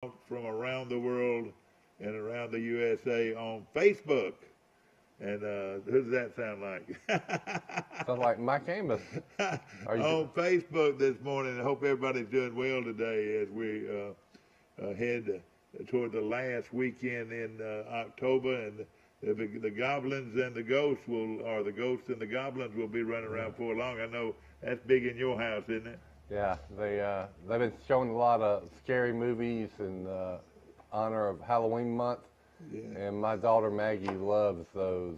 from around the world and around the USA on Facebook. And who does that sound like? Sounds like Mike Amos. Are you? On Facebook this morning. I hope everybody's doing well today as we head toward the last weekend in October, and the goblins and the ghosts or the ghosts and the goblins will be running around for long. I know that's big in your house, isn't it? Yeah, they've been showing a lot of scary movies in honor of Halloween month, and my daughter Maggie loves those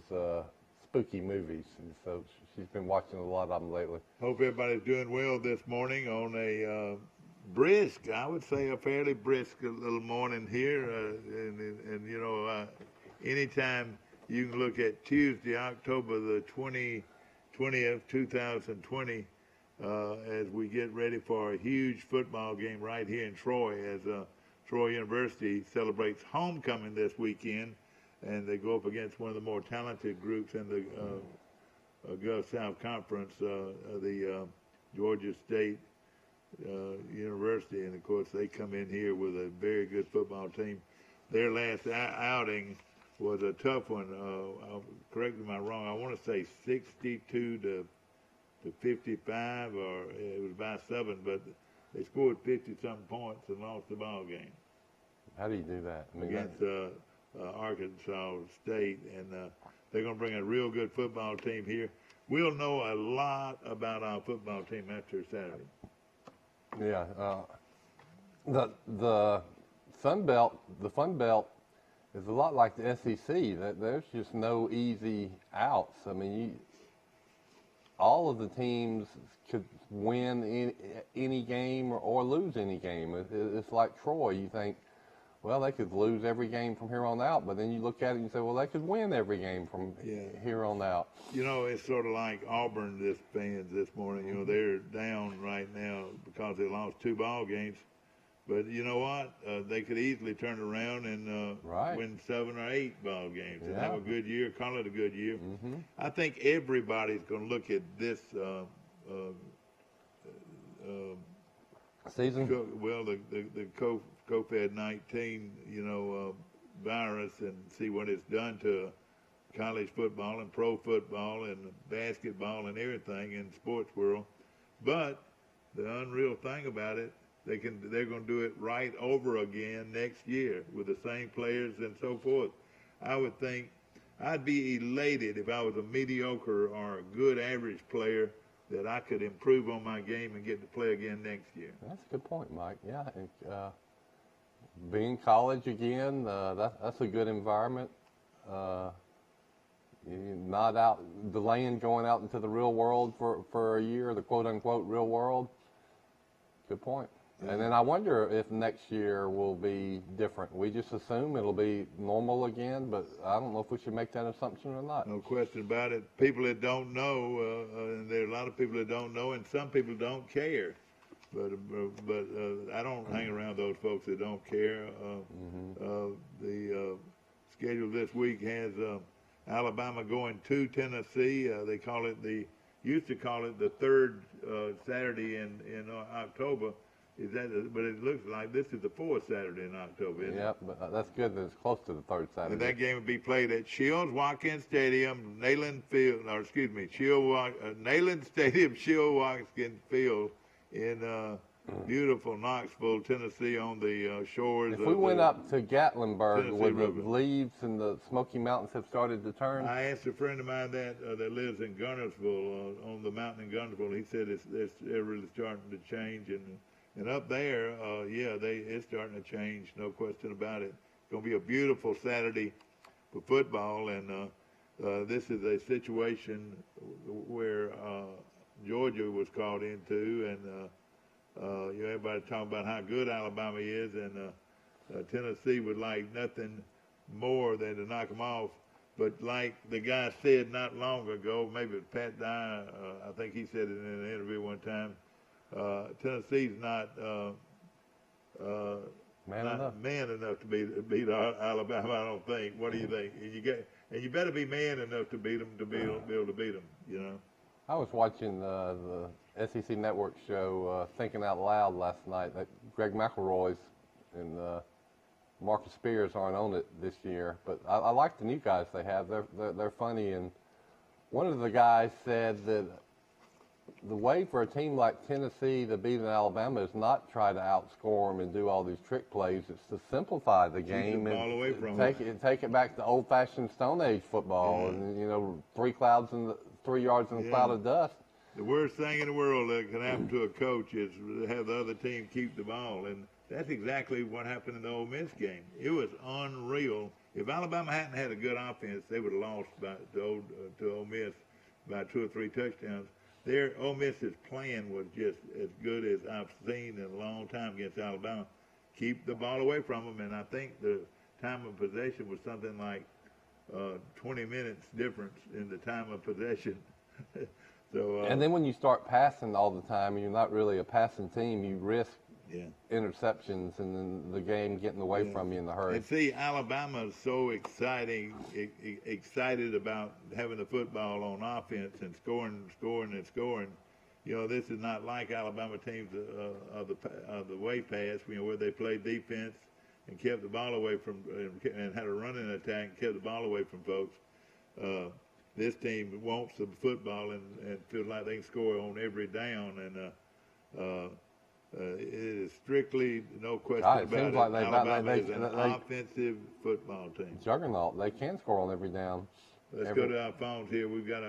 spooky movies, and so she's been watching a lot of them lately. Hope everybody's doing well this morning on a brisk, I would say a fairly brisk little morning here, and you know, anytime you can look at Tuesday, October the 20th, 2020, as we get ready for a huge football game right here in Troy, as Troy University celebrates homecoming this weekend, and they go up against one of the more talented groups in the Gulf South Conference, the Georgia State University, and of course they come in here with a very good football team. Their last outing was a tough one. Correct me if I'm wrong. I want to say 62 to 55, or it was by 7, but they scored 50-something points and lost the ball game. How do you do that? I mean, against Arkansas State, and they're going to bring a real good football team here. We'll know a lot about our football team after Saturday. Yeah, the Sun Belt, the Fun Belt, is a lot like the SEC. That there's just no easy outs. I mean, all of the teams could win any game or lose any game. It's like Troy. You think, well, they could lose every game from here on out, but then you look at it and you say, well, they could win every game from here on out. You know, it's sort of like Auburn fans this morning. You know, they're down right now because they lost 2 ball games. But you know what? They could easily turn around and win 7 or 8 ball games and have a good year, call it a good year. Mm-hmm. I think everybody's going to look at this season. Well, the COVID-19, virus, and see what it's done to college football and pro football and basketball and everything in the sports world. But the unreal thing about it, they're going to do it right over again next year with the same players and so forth. I would think I'd be elated if I was a mediocre or a good average player that I could improve on my game and get to play again next year. That's a good point, Mike. Yeah, being college again, that's a good environment. You're not out delaying going out into the real world for a year, the quote-unquote real world. Good point. And then I wonder if next year will be different. We just assume it'll be normal again, but I don't know if we should make that assumption or not. No question about it. People that don't know, and there are a lot of people that don't know, and some people don't care. But I don't hang around those folks that don't care. The schedule this week has Alabama going to Tennessee. They used to call it the third Saturday in October. But it looks like this is the 4th Saturday in October, isn't it? But that's good that it's close to the 3rd Saturday. And that game will be played at Shields-Watkins Stadium, Neyland Stadium, Shields-Watkins Field in beautiful Knoxville, Tennessee, on the shores. If we went up to Gatlinburg, would the leaves and the Smoky Mountains have started to turn? I asked a friend of mine that lives in Gunnersville, on the mountain in Gunnersville. He said they're really starting to change, and up there, it's starting to change, no question about it. It's going to be a beautiful Saturday for football, and this is a situation where Georgia was called into, and everybody talking about how good Alabama is, and Tennessee would like nothing more than to knock them off. But like the guy said not long ago, maybe it was Pat Dye, I think he said it in an interview one time, Tennessee's not man enough to beat Alabama. I don't think. What do you think? And you better be man enough to beat them to be able to beat them. You know. I was watching the SEC Network show Thinking Out Loud last night. That Greg McElroy's, and Marcus Spears aren't on it this year. But I like the new guys they have. They're funny. And one of the guys said that the way for a team like Tennessee to beat an Alabama is not try to outscore them and do all these trick plays. It's to simplify the game the ball and away from take it back to old-fashioned Stone Age football. Yeah. And 3 yards in a cloud of dust. The worst thing in the world that can happen to a coach is to have the other team keep the ball, and that's exactly what happened in the Ole Miss game. It was unreal. If Alabama hadn't had a good offense, they would have lost to Ole Miss by 2 or 3 touchdowns. Their Ole Miss's plan was just as good as I've seen in a long time against Alabama. Keep the ball away from them, and I think the time of possession was something like 20 minutes difference in the time of possession. So, and then when you start passing all the time, and you're not really a passing team, you risk interceptions and then the game getting away from you in the hurry. And see, Alabama is so excited about having the football on offense and scoring. This is not like Alabama teams of the way past, where they played defense and kept the ball away from and had a running attack and kept the ball away from folks. This team wants the football and feels like they can score on every down, and it is strictly no question about it. Seems like Alabama is an offensive football team. Juggernaut. They can score on every down. Let's go to our phones here. We've got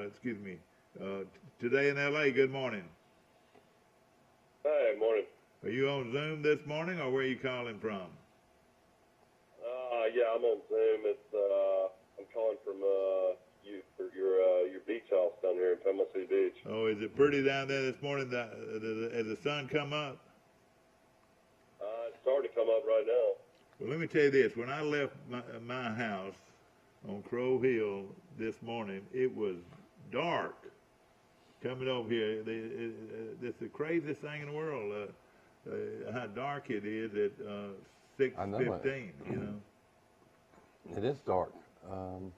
Today in L.A., good morning. Hi, morning. Are you on Zoom this morning, or where are you calling from? Yeah, I'm on Zoom. I'm calling from your beach house down here in Panama City Beach. Oh, is it pretty down there this morning? Has the sun come up? It's starting to come up right now. Well, let me tell you this. When I left my house on Crow Hill this morning, it was dark coming over here. It's the craziest thing in the world, how dark it is at 6:15, It is dark. Of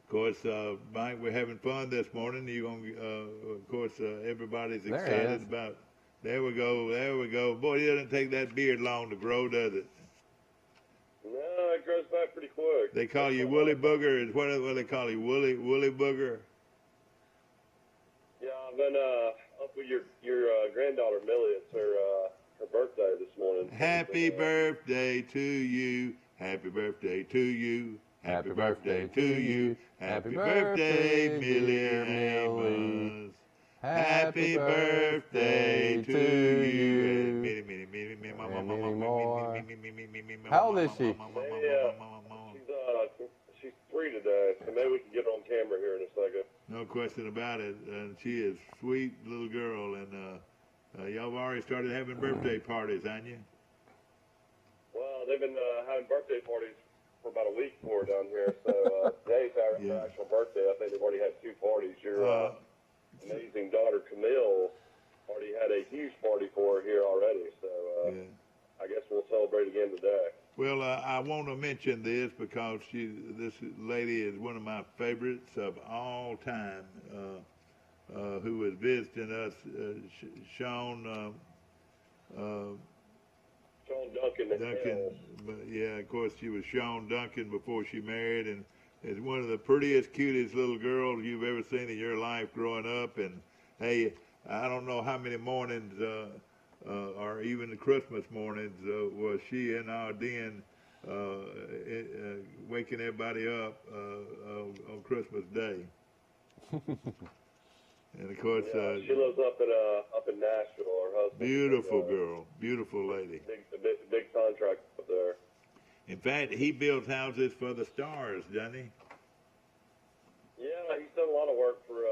course, Mike, we're having fun this morning. Of course, everybody's excited about. There we go. Boy, it doesn't take that beard long to grow, does it? No, it grows back pretty quick. They call you Woolly Booger. What do they call you, Woolly Booger? Yeah, I've been up with your granddaughter Millie. It's her birthday this morning. Happy birthday to you. Happy birthday to you. Happy birthday to you. Happy birthday, Millie Amos. Happy birthday to you. How old is she? She's 3 today, so maybe we can get her on camera here in a second. No question about it. And she is a sweet little girl. And y'all have already started having birthday parties, haven't you? Well, they've been having birthday parties for about a week for her down here. So today's her actual birthday. I think they've already had 2 parties. Your amazing daughter Camille already had a huge party for her here already. So I guess we'll celebrate again today. Well, I want to mention this because this lady is one of my favorites of all time, who was visiting us, Sean Duncan. But yeah, of course, she was Sean Duncan before she married, and is one of the prettiest, cutest little girls you've ever seen in your life growing up. And hey, I don't know how many mornings, or even the Christmas mornings, was she in our den, waking everybody up on Christmas Day. And of course, she lives up in Nashville. Her husband. Beautiful girl, beautiful lady. Big contract up there. In fact, he builds houses for the stars, doesn't he? Yeah, he's done a lot of work for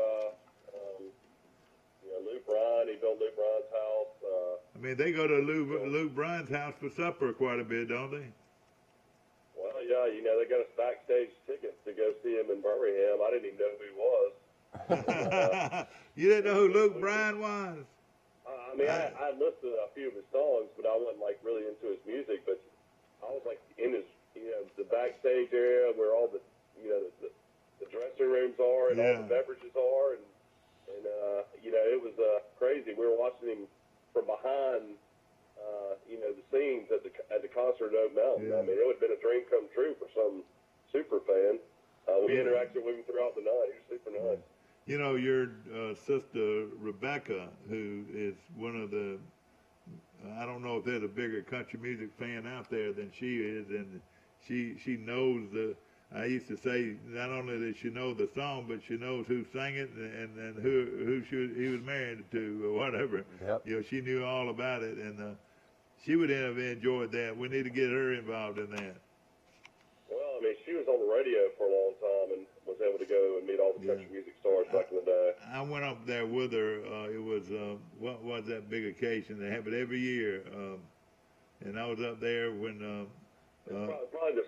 Lou Bryan. He built Lou Bryan's house. I mean, they go to Lou Bryan's house for supper quite a bit, don't they? Well, yeah, they got us backstage tickets to go see him in Birmingham. I didn't even know who he was. You didn't know who Luke Bryan was? I mean, I listened to a few of his songs, but I wasn't like really into his music. But I was like in his, the backstage area where all the, the dressing rooms are and all the beverages are, and it was crazy. We were watching him from behind, the scenes at the Thunder Dome Mountain. Yeah. I mean, it would have been a dream come true for some super fan. We interacted with him throughout the night. He was super nice. You know, your sister Rebecca, who is one of the, I don't know if there's a bigger country music fan out there than she is, and she knows the. I used to say not only does she know the song, but she knows who sang it and who he was married to or whatever. Yep. You know, she knew all about it, and she would have enjoyed that. We need to get her involved in that. Well, I mean, she was on the radio for a long time and was able to go and meet all the country music stars back in the day. I went up there with her. It was what was that big occasion? They have it every year, and I was up there when. Probably the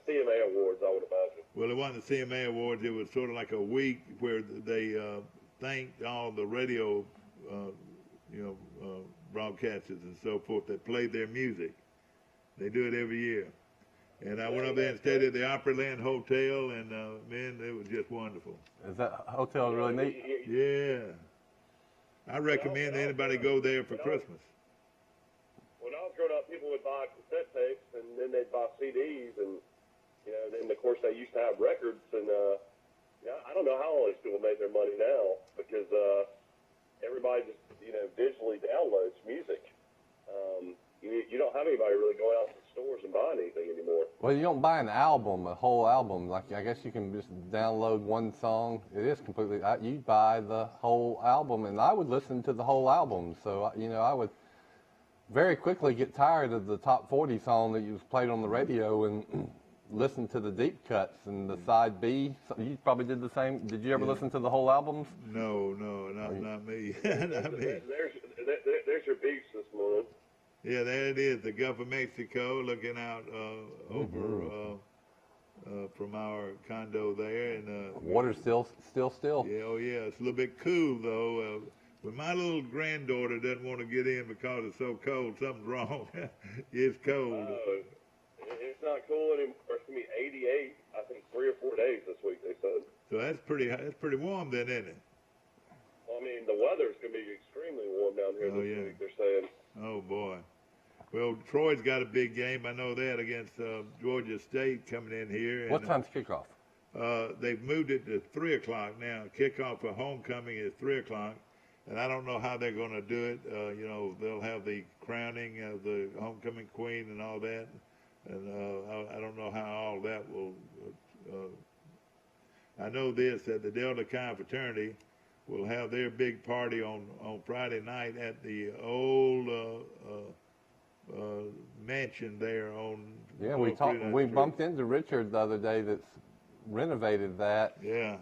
CMA Awards, I would imagine. Well, it wasn't the CMA Awards. It was sort of like a week where they thanked all the radio, broadcasters and so forth that played their music. They do it every year. And I went up there and stayed at the Opryland Hotel, and man, it was just wonderful. Is that hotel really neat? Yeah. I recommend anybody go there for Christmas. When I was growing up, people would buy cassette tapes, and then they'd buy CDs, and then of course they used to have records, and I don't know how all these people make their money now because everybody just digitally downloads music. You don't have anybody really going out to the stores and buying anything anymore. Well, you don't buy an album, a whole album. Like I guess you can just download one song. It is completely. You buy the whole album, and I would listen to the whole album. So I would very quickly get tired of the top 40 song that was played on the radio and listen to the deep cuts and the side B. So you probably did the same. Did you ever listen to the whole albums? No, not me. Not me. There's your beach this morning. Yeah, there it is, the Gulf of Mexico, looking out over from our condo there, and Water's still. Yeah, oh yeah, it's a little bit cool though. When my little granddaughter doesn't want to get in because it's so cold, something's wrong. It's cold. It's not cool anymore. It's gonna be 88. I think 3 or 4 days this week. They said. So that's pretty warm then, isn't it? Well, I mean, the weather's gonna be extremely warm down here this week. They're saying. Oh boy. Well, Troy's got a big game. I know that against Georgia State coming in here. And, What time's kickoff? They've moved it to 3 o'clock now. Kickoff for homecoming is 3 o'clock. And I don't know how they're going to do it. They'll have the crowning of the homecoming queen and all that. And I don't know how all that will. I know this, that the Delta Chi fraternity will have their big party on Friday night at the old mansion there on. Yeah, we bumped into Richard the other day that's renovated that. Yeah.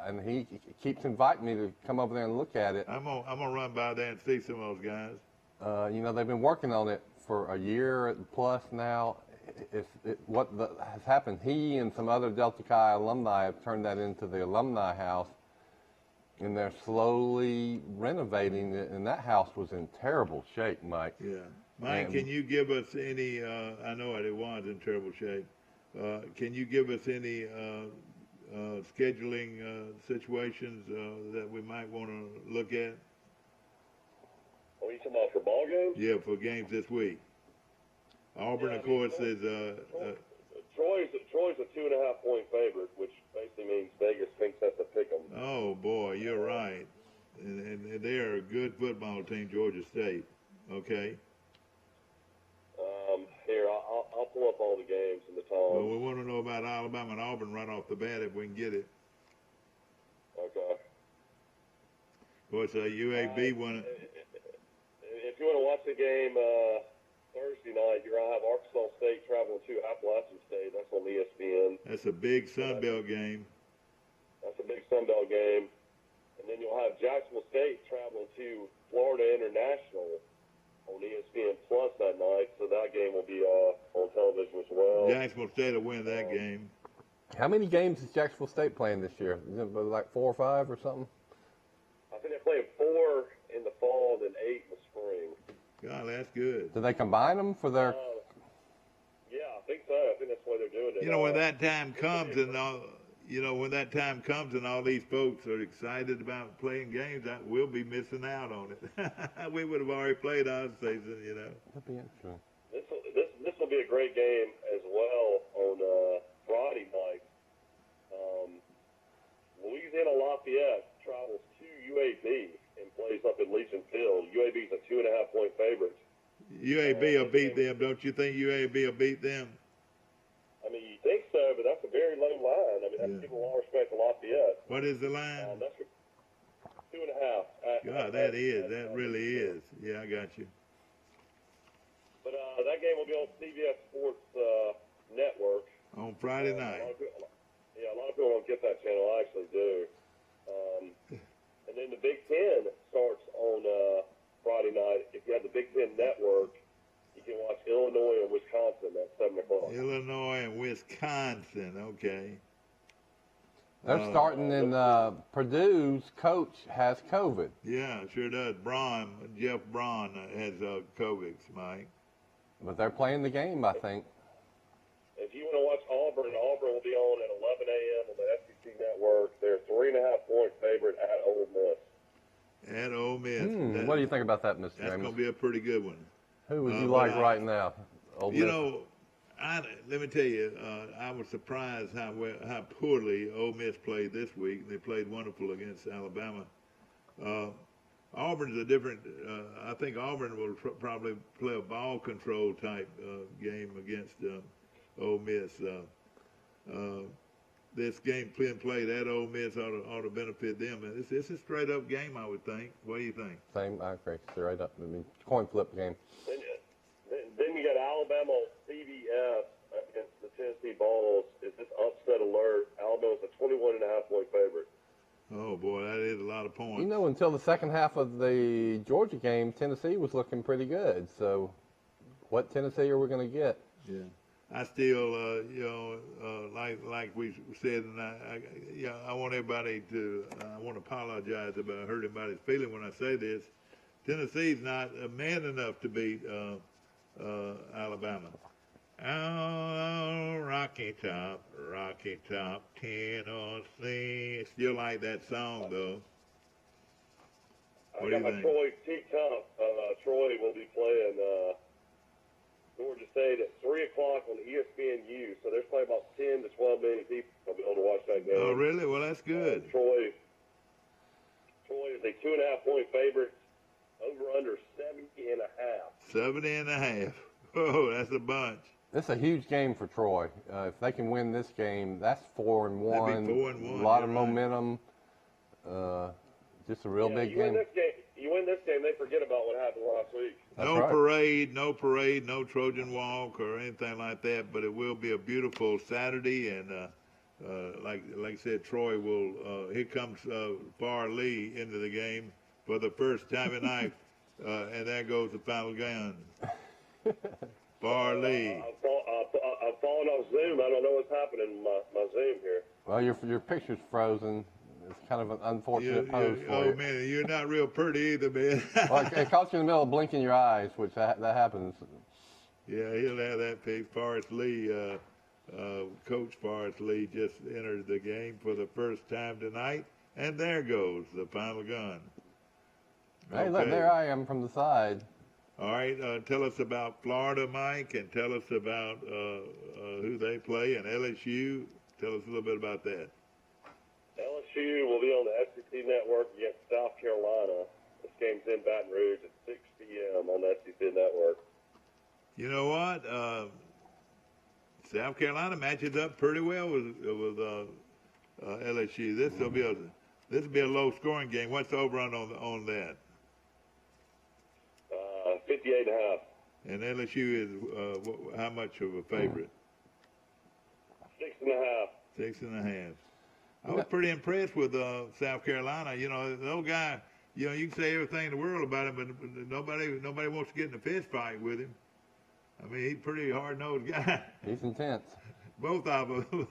And he keeps inviting me to come over there and look at it. I'm gonna run by there and see some of those guys. They've been working on it for a year plus now. What has happened, he and some other Delta Chi alumni have turned that into the alumni house, and they're slowly renovating it, and that house was in terrible shape, Mike. Yeah. Mike, can you give us any, I know it was in terrible shape, can you give us any scheduling situations that we might want to look at? Are you talking about for ball games? Yeah, for games this week. Auburn, of course, is. Troy's a 2.5 point favorite, which basically means Vegas thinks that's a pick 'em. Oh boy, you're right, and they are a good football team, Georgia State. Okay. Here, I'll pull up all the games and the times. Well, we want to know about Alabama and Auburn right off the bat if we can get it. Okay. Of course, UAB won. If you want to watch the game Thursday night, you're going to have Arkansas State traveling to Appalachian State. That's on ESPN. That's a big Sun Belt game. That's a big Sun Belt game. And then you'll have Jacksonville State traveling to Florida International on ESPN Plus that night. So that game will be on television as well. Jacksonville State will win that game. How many games is Jacksonville State playing this year? Is it like 4 or 5 or something? I think they're playing 4 in the fall and then 8 in the spring. God, that's good. Do they combine them for their? Yeah, I think so. I think that's why they're doing it. When that time comes and all, when that time comes and all these folks are excited about playing games, we'll be missing out on it. We would have already played our season, That'd be interesting. This will be a a great game as well on Friday night. Louisiana Lafayette travels to UAB and plays up in Legion Field. UAB is a 2.5-point favorite. UAB will beat them. Don't you think UAB will beat them? I mean, you think so, but that's a very low line. I mean, that's people all respect to Lafayette. What is the line? That's 2.5. God, that really is. Yeah, I got you. But that game will be on CBS Sports Network. On Friday night. A lot of people don't get that channel. I actually do. And then the Big Ten starts on Friday night. If you have the Big Ten Network, you can watch Illinois and Wisconsin at 7 o'clock. Illinois and Wisconsin, okay. They're starting in Purdue's coach has COVID. Yeah, sure does. Jeff Braun has COVID, Mike. But they're playing the game, I think. If you want to watch Auburn will be on at 11 a.m. on the SEC Network. They're 3.5-point favorite at Ole Miss. At Ole Miss. What do you think about that, Mr. That's Amos? going to be a pretty good one. Who would you like right now? Ole Miss? You know, let me tell you, I was surprised how poorly Ole Miss played this week. They played wonderful against Alabama. Auburn's a different. I think Auburn will probably play a ball control type game against Ole Miss. This game being played at Ole Miss ought to benefit them. And it's a straight up game, I would think. What do you think? Same, I agree. Straight up. I mean, coin flip game. Then you got Alabama on CBS against the Tennessee Vols. Is this upset alert? Alabama's a 21.5-point favorite. Oh boy, that is a lot of points. You know, until the second half of the Georgia game, Tennessee was looking pretty good. So, what Tennessee are we going to get? Yeah, I still, like we said, and I want everybody to. I want to apologize if I hurt anybody's feeling when I say this. Tennessee's not a man enough to beat Alabama. Oh, Rocky Top, Tennessee. Still like that song, though. What do you think? Troy T-Cup. Troy will be playing Georgia State at 3 o'clock on ESPNU. So there's probably about 10 to 12 million people will be able to watch that game. Oh, really? Well, that's good. Troy is a 2.5-point favorite. Over under 70.5. 70.5. Oh, that's a bunch. It's a huge game for Troy. If they can win this game, that's 4-1. That'd be 4-1. A lot of momentum. Just a real big game. You win this game, they forget about what happened last week. No parade, no Trojan walk or anything like that. But it will be a beautiful Saturday, and like I said, Troy will. Here comes Bar Lee into the game for the first time tonight, and there goes the final gun. Bar Lee. I'm falling off Zoom. I don't know what's happening in my Zoom here. Well, your picture's frozen. It's kind of an unfortunate pose for you. Oh, man, you're not real pretty either, man. Well, it caught you in the middle of blinking your eyes, which that happens. Yeah, he'll have that pick. Forrest Lee, Coach Forrest Lee just entered the game for the first time tonight, and there goes the final gun. Hey, look, there I am from the side. All right, tell us about Florida, Mike, and tell us about who they play, and LSU. Tell us a little bit about that. LSU will be on the SEC Network against South Carolina. This game's in Baton Rouge at 6 p.m. on the SEC Network. You know what? South Carolina matches up pretty well with LSU. This will be a low-scoring game. What's the over on that? 58.5. And LSU is how much of a favorite? 6.5. 6.5. I was pretty impressed with South Carolina. You know, the old guy. You know, you can say everything in the world about him, but nobody wants to get in a fist fight with him. I mean, he's a pretty hard-nosed guy. He's intense. Both of them.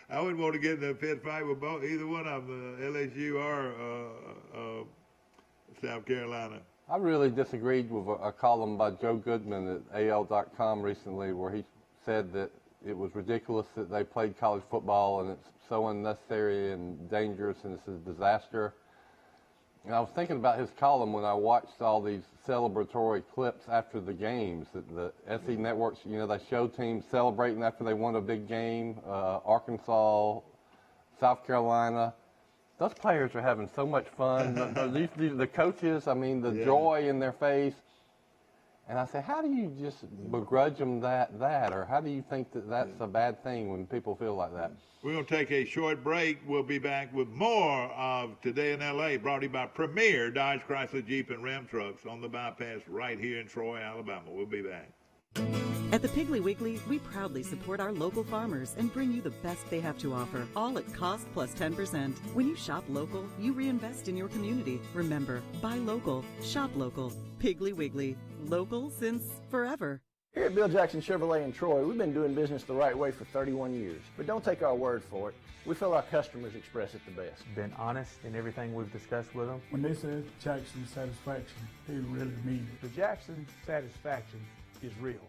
I wouldn't want to get in a fist fight with either one of them, LSU or South Carolina. I really disagreed with a column by Joe Goodman at AL.com recently where he said that it was ridiculous that they played college football and it's so unnecessary and dangerous and it's a disaster. And I was thinking about his column when I watched all these celebratory clips after the games. The SE networks, you know, they show teams celebrating after they won a big game. Arkansas, South Carolina. Those players are having so much fun. The coaches, I mean, the joy in their face. And I say, how do you just begrudge them that? Or how do you think that that's a bad thing when people feel like that? We're going to take a short break. We'll be back with more of Today in L.A., brought to you by Premier Dodge, Chrysler, Jeep, and Ram Trucks on the bypass right here in Troy, Alabama. We'll be back. At the Piggly Wiggly, we proudly support our local farmers and bring you the best they have to offer, all at cost plus 10%. When you shop local, you reinvest in your community. Remember, buy local, shop local. Piggly Wiggly, local since forever. Here at Bill Jackson Chevrolet in Troy, we've been doing business the right way for 31 years. But don't take our word for it. We feel our customers express it the best. Been honest in everything we've discussed with them. When they say Jackson satisfaction, they really mean it. The Jackson satisfaction is real.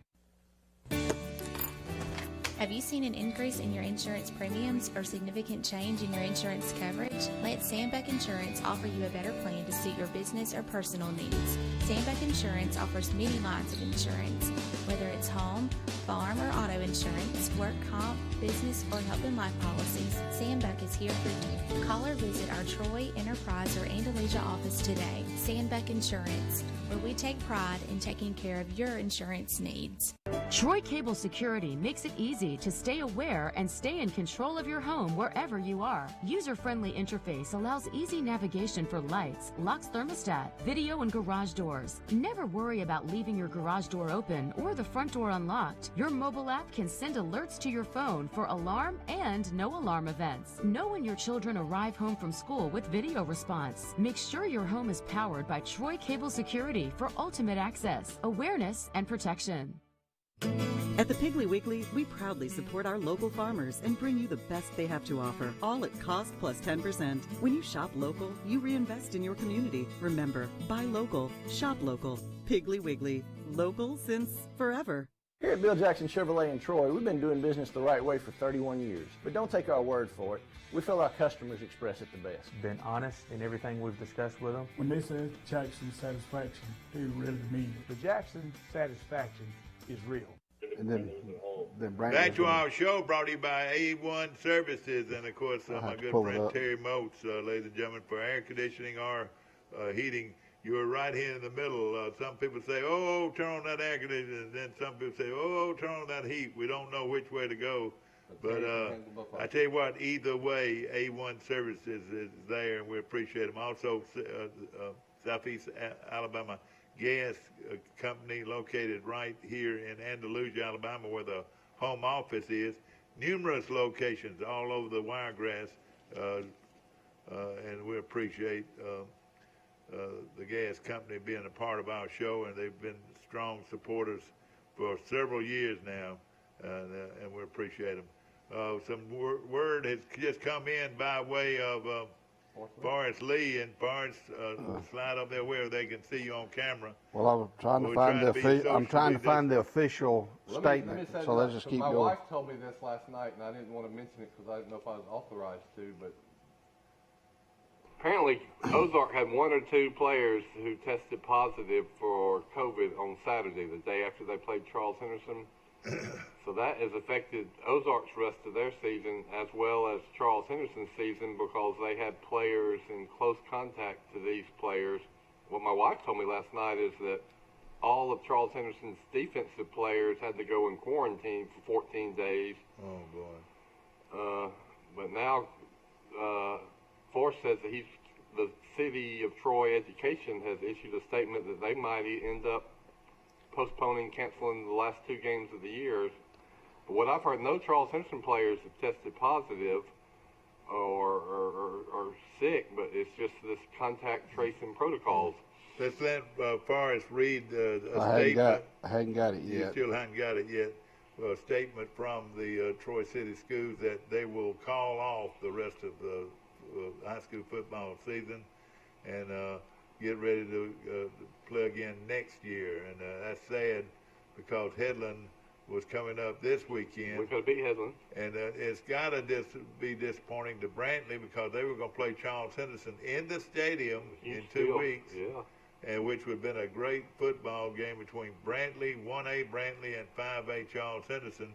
Have you seen an increase in your insurance premiums or significant change in your insurance coverage? Let Sandbeck Insurance offer you a better plan to suit your business or personal needs. Sandbeck Insurance offers many lines of insurance, whether it's home, farm, or auto insurance, work comp, business, or health and life policies. Sandbeck is here for you. Call or visit our Troy, Enterprise, or Andalusia office today. Sandbeck Insurance, where we take pride in taking care of your insurance needs. Troy Cable Security makes it easy to stay aware and stay in control of your home wherever you are. User-friendly interface allows easy navigation for lights, locks thermostat, video, and garage doors. Never worry about leaving your garage door open or the front door unlocked. Your mobile app can send alerts to your phone for alarm and no alarm events. Know when your children arrive home from school with video response. Make sure your home is powered by Troy Cable Security for ultimate access, awareness, and protection. At the Piggly Wiggly, we proudly support our local farmers and bring you the best they have to offer, all at cost plus 10%. When you shop local, you reinvest in your community. Remember, buy local, shop local. Piggly Wiggly, local since forever. Here at Bill Jackson Chevrolet in Troy, we've been doing business the right way for 31 years. But don't take our word for it. We feel our customers express it the best. Been honest in everything we've discussed with them. When they say Jackson satisfaction, they really mean it. The Jackson satisfaction is real. And then Back to our show, brought to you by A1 Services, and of course my good friend Terry Moats, ladies and gentlemen, for air conditioning or heating. You are right here in the middle. Some people say, oh, turn on that air conditioning, and then some people say, oh, turn on that heat. We don't know which way to go. But I tell you what, either way, A1 Services is there, and we appreciate them. Also, Southeast Alabama Gas Company, located right here in Andalusia, Alabama, where the home office is. Numerous locations all over the Wiregrass, and we appreciate the gas company being a part of our show, and they've been strong supporters for several years now, and we appreciate them. Some word has just come in by way of Forrest Lee, and Forrest, slide up there where they can see you on camera. Well, I'm trying to find the official statement. So let's just keep going. My wife told me this last night, and I didn't want to mention it because I didn't know if I was authorized to. But apparently, Ozark had one or two players who tested positive for COVID on Saturday, the day after they played Charles Henderson. So that has affected Ozark's rest of their season as well as Charles Henderson's season, because they had players in close contact to these players. What my wife told me last night is that all of Charles Henderson's defensive players had to go in quarantine for 14 days. Oh, boy. But now Forrest says that the city of Troy Education has issued a statement that they might end up postponing, canceling the last two games of the year. But what I've heard, no Charles Henderson players have tested positive or sick, but it's just this contact tracing protocols. Let's let Forrest read a statement. I hadn't got it yet. You still haven't got it yet. A statement from the Troy City Schools that they will call off the rest of the high school football season and get ready to play again next year. And that's sad because Headland was coming up this weekend. We're going to beat Headland. And it's got to be disappointing to Brantley because they were going to play Charles Henderson in the stadium in 2 weeks. Yeah. And which would have been a great football game between Brantley, 1A Brantley, and 5A Charles Henderson.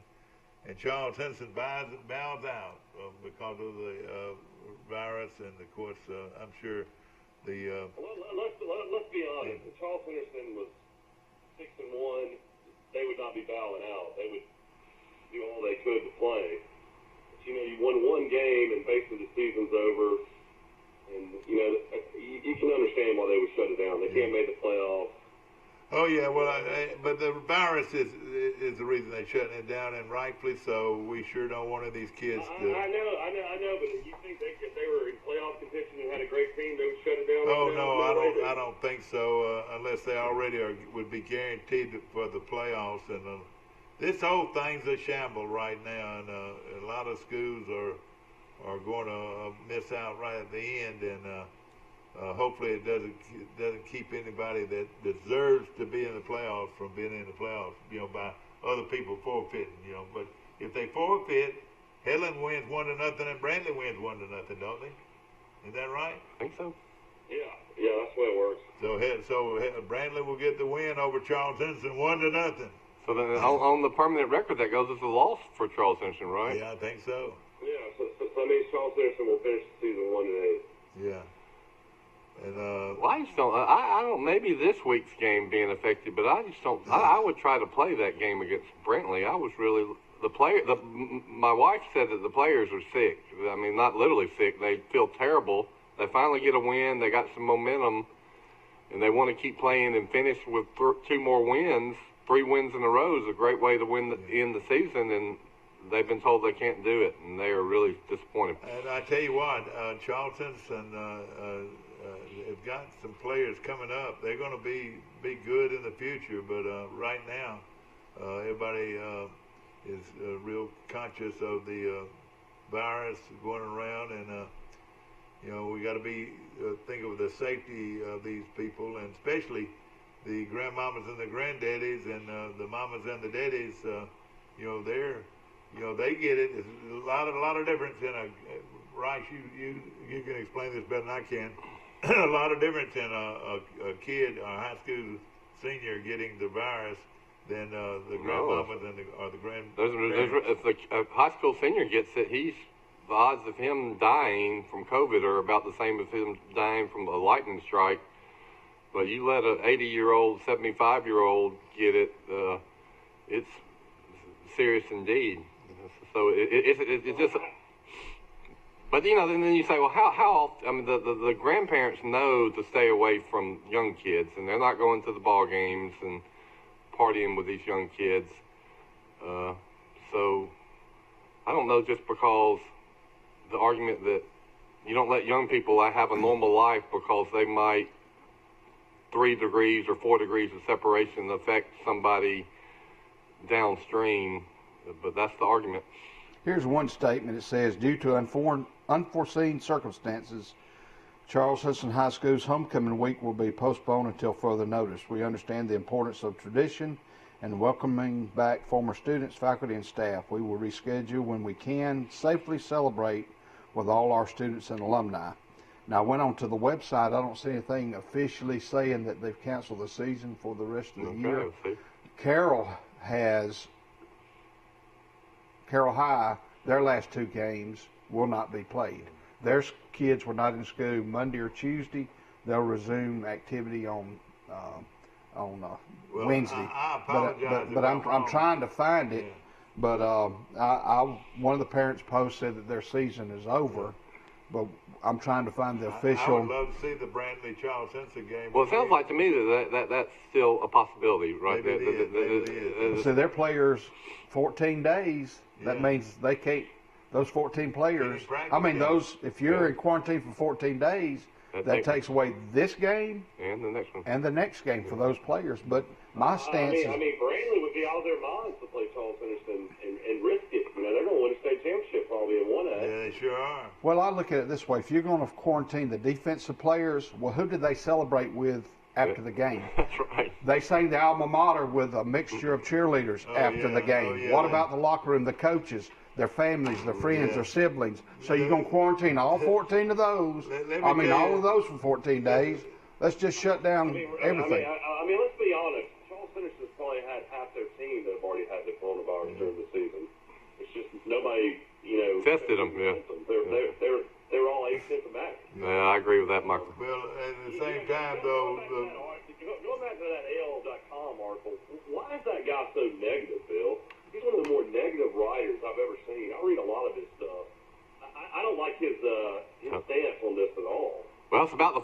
And Charles Henderson bows out because of the virus, and of course, I'm sure the. Let's be honest. If Charles Henderson was 6-1, they would not be bowing out. They would do all they could to play. But, you won one game, and basically the season's over. And you can understand why they would shut it down. They can't make the playoffs. Oh yeah, well, but the virus is the reason they're shutting it down, and rightfully so. We sure don't want these kids to. I know, but you think if they were in playoff contention and had a great team, they would shut it down? Oh no, I don't think so. Unless they already would be guaranteed for the playoffs, and this whole thing's a shamble right now, and a lot of schools are going to miss out right at the end, and. Hopefully it doesn't keep anybody that deserves to be in the playoffs from being in the playoffs, by other people forfeiting, But if they forfeit, Headland wins 1-0 and Brantley wins 1-0, don't they? Is that right? I think so. Yeah, that's the way it works. So Brantley will get the win over Charles Henderson 1-0. So then on the permanent record, that goes as a loss for Charles Henderson, right? Yeah, I think so. Yeah, so that means Charles Henderson will finish the season 1-8. Yeah. And, well, I just don't. I don't. Maybe this week's game being affected, but I just don't. I would try to play that game against Brantley. I was really my wife said that the players are sick. I mean, not literally sick. They feel terrible. They finally get a win. They got some momentum, and they want to keep playing and finish with 2 more wins. 3 wins in a row is a great way to end the season, and they've been told they can't do it, and they are really disappointed. And I tell you what, Charles Henderson have got some players coming up. They're going to be good in the future, but right now, everybody is real conscious of the virus going around, and we got to be think of the safety of these people, and especially the grandmamas and the granddaddies, and the mamas and the daddies. They get it. It's a lot of difference in Rice. You can explain this better than I can. A lot of difference in a kid, a high school senior, getting the virus than the grandmamas or the grandparents. If a high school senior gets it, the odds of him dying from COVID are about the same as him dying from a lightning strike. But you let an 80-year-old, 75-year-old get it, it's serious indeed. So it's just. But then you say, well, how often? I mean, the grandparents know to stay away from young kids, and they're not going to the ball games and partying with these young kids. So I don't know, just because the argument that you don't let young people have a normal life because they might 3 degrees or 4 degrees of separation affect somebody downstream, but that's the argument. Here's one statement. It says, due to unforeseen circumstances, Charles Henderson High School's homecoming week will be postponed until further notice. We understand the importance of tradition and welcoming back former students, faculty, and staff. We will reschedule when we can safely celebrate with all our students and alumni. Now, I went onto the website. I don't see anything officially saying that they've canceled the season for the rest of the year. Carroll High, their last 2 games will not be played. Their kids were not in school Monday or Tuesday. They'll resume activity on Wednesday. I apologize, but I'm trying to find it. But one of the parents' posts said that their season is over. But I'm trying to find the official. I would love to see the Brantley Charles Henderson game. Well, it sounds like to me that's still a possibility, right? Maybe it is. So their players, 14 days. That means they can't. Those 14 players. I mean, if you're in quarantine for 14 days, that takes away this game and the next one and the next game for those players. But my stance is. I mean, Brantley would be out of their minds to play Charles Henderson and risk it. They're going to win a state championship probably in 1A. Yeah, they sure are. Well, I look at it this way: if you're going to quarantine the defensive players, well, who did they celebrate with after the game. That's right. They sang the alma mater with a mixture of cheerleaders after the game. What about the locker room, the coaches, their families, their friends, their siblings? So you're going to quarantine all 14 of those. All of those for 14 days. Let's just shut down everything. I mean, let's be honest. Charles Henderson's probably had half their team that have already had the coronavirus during the season. It's just nobody, tested them. Yeah. They're all asymptomatic. Yeah, I agree with that, Michael. Well, at the same time, though, Going back to that AL.com article, why is that guy so negative, Bill? He's one of the more negative writers I've ever seen. I read a lot of his stuff. I don't like his stance on this at all. Well, it's about the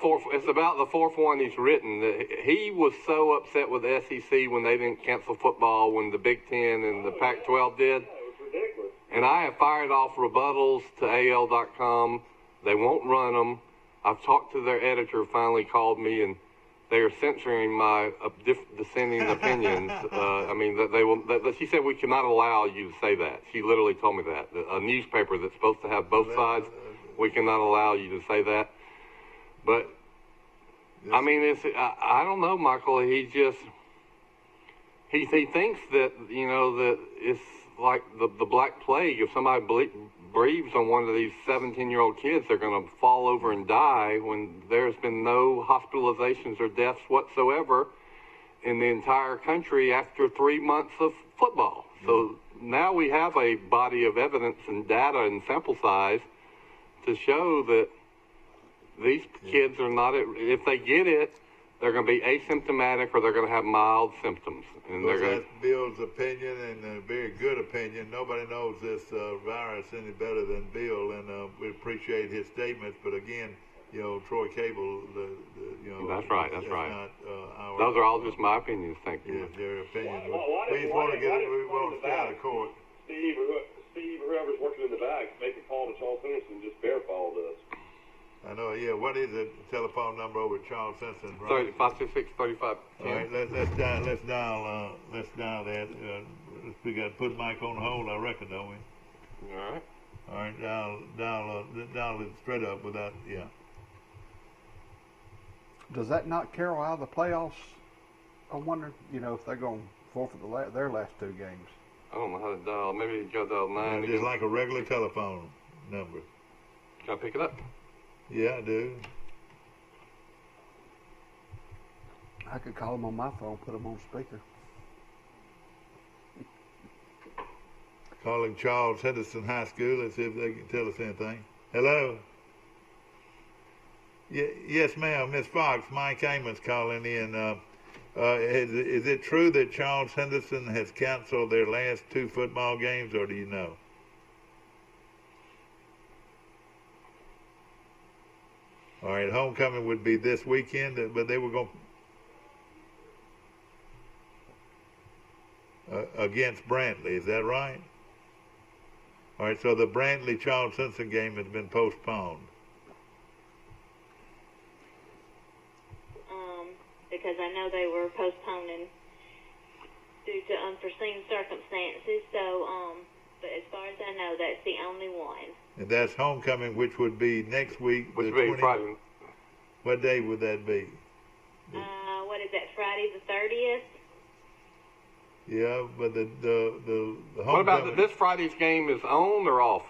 fourth one he's written. He was so upset with the SEC when they didn't cancel football, when the Big Ten and the Pac-12 did. Yeah, it was ridiculous. And I have fired off rebuttals to AL.com. They won't run them. I've talked to their editor, finally called me, and they are censoring my dissenting opinions. She said we cannot allow you to say that. She literally told me that. A newspaper that's supposed to have both sides, we cannot allow you to say that. But, I don't know, Michael. He thinks that, that it's like the Black Plague. If somebody breathes on one of these 17-year-old kids, they're going to fall over and die when there's been no hospitalizations or deaths whatsoever in the entire country after 3 months of football. So now we have a body of evidence and data and sample size to show that these kids are not, if they get it, they're going to be asymptomatic or they're going to have mild symptoms. And that's Bill's opinion, and a very good opinion. Nobody knows this virus any better than Bill, and we appreciate his statements. But again, Troy Cable, That's right. Not, those are all just my opinions. Thank you. Yeah, their opinions. We want to stay out of court. Steve, whoever's working in the back, make a call to Charles Henderson, just verify all this. I know, yeah. What is the telephone number over at Charles Henderson? 566-3510. All right, let's dial that. We got to put Mike on hold, I reckon, don't we? All right. All right, dial it straight up without, yeah. Does that knock Carroll out of the playoffs? I wonder, if they're going to forfeit their last two games. I don't know how to dial. Maybe you got to dial 9. Just like a regular telephone number. Can I pick it up? Yeah, I do. I could call them on my phone, put them on speaker. Calling Charles Henderson High School. Let's see if they can tell us anything. Hello? Yes, ma'am. Miss Fox, Mike Amos calling in. Is it true that Charles Henderson has canceled their last two football games, or do you know? All right, homecoming would be this weekend, but they were going against Brantley. Is that right? All right, so the Brantley-Charles Henderson game has been postponed. Because I know they were postponing due to unforeseen circumstances. So, but as far as I know, that's the only one. And that's homecoming, which would be next week. Which would be Friday. What day would that be? What is that, Friday the 30th? Yeah, but the homecoming. What about this Friday's game is on or off?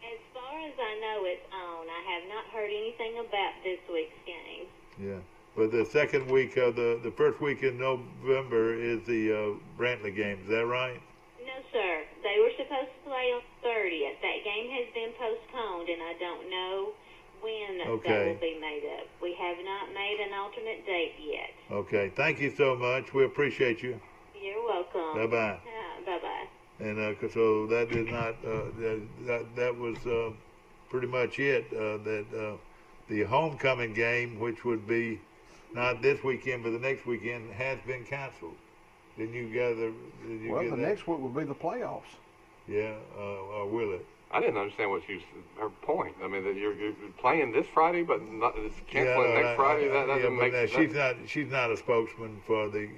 As far as I know, it's on. I have not heard anything about this week's game. Yeah, but the second week of the first week in November is the Brantley game. Is that right? No, sir. They were supposed to play on the 30th. That game has been postponed, and I don't know when that will be made up. We have not made an alternate date yet. Okay. Thank you so much. We appreciate you. You're welcome. Bye-bye. Bye-bye. And so that did not, that was pretty much it. That the homecoming game, which would be not this weekend, but the next weekend, has been canceled. Didn't you gather? Well, the next one will be the playoffs. Yeah, or will it? I didn't understand her point. I mean, that you're playing this Friday, but it's canceling next Friday. That doesn't make sense. She's not a spokesman for the.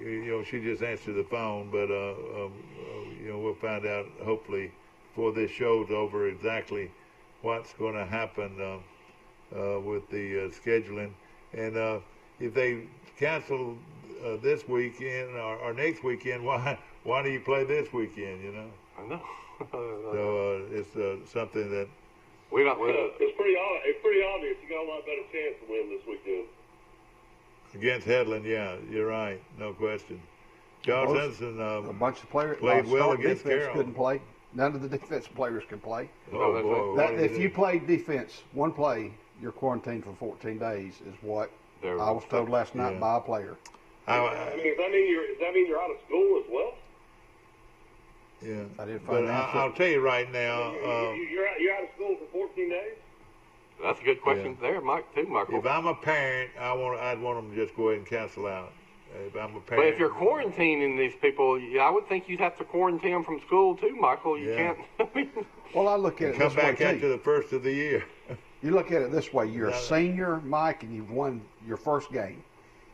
She just answered the phone. But we'll find out hopefully before this show's over exactly what's going to happen with the scheduling, and if they cancel this weekend or next weekend, why do you play this weekend? You know. I know. So it's something that we don't. It's pretty obvious. You got a lot better chance to win this weekend. Against Headland, yeah, you're right, no question. Charles Henson, a bunch of players played well against Carroll. Couldn't play. None of the defensive players can play. Oh boy! If you play defense one play, you're quarantined for 14 days. Is what I was told last night by a player. I mean, does that mean you're out of school as well? Yeah, I didn't find that. I'll tell you right now. You're out of school for 14 days. That's a good question there, Michael. If I'm a parent, I'd want them to just go ahead and cancel out. If I'm a parent. But if you're quarantining these people, I would think you'd have to quarantine them from school too, Michael. You can't. Well, I look at it come this way back after the first of the year. You look at it this way: you're a senior, Mike, and you've won your first game.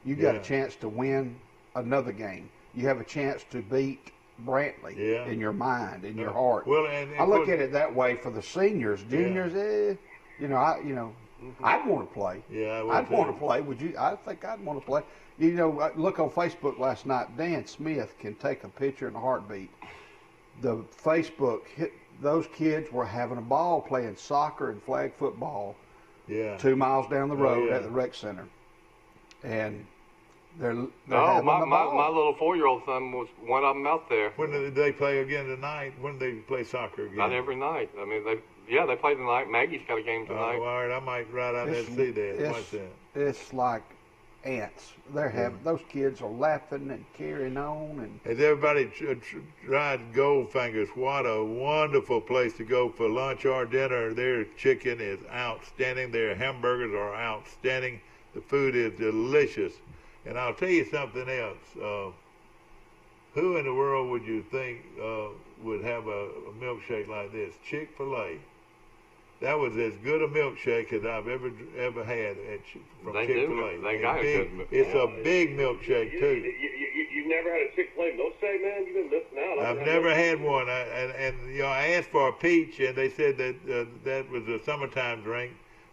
You got a chance to win another game. You have a chance to beat Brantley in your mind, in your heart. Well, and I look at it that way for the seniors, juniors. I'd want to play. Yeah, I'd want to play. Would you? I think I'd want to play. You know, I look on Facebook last night. Dan Smith can take a picture in a heartbeat. The Facebook those kids were having a ball playing soccer and flag football. 2 miles down the road at the rec center, and they're having my the ball. my little 4-year-old son was one of them out there. When did they play again tonight? When do they play soccer again? Not every night. I mean, they play tonight. Maggie's got a game tonight. All right, I might ride out there and see that. Watch that. It's like ants. They're having those kids are laughing and carrying on. And has everybody tried Goldfinger's? What a wonderful place to go for lunch or dinner. Their chicken is outstanding. Their hamburgers are outstanding. The food is delicious. And I'll tell you something else. Who in the world would you think would have a milkshake like this? Chick-fil-A. That was as good a milkshake as I've ever had from Chick-fil-A. They got it. It's a big milkshake too. You've never had a Chick-fil-A milkshake, man? You've been missing out. I've never had one. I asked for a peach, and they said that that was a summertime drink.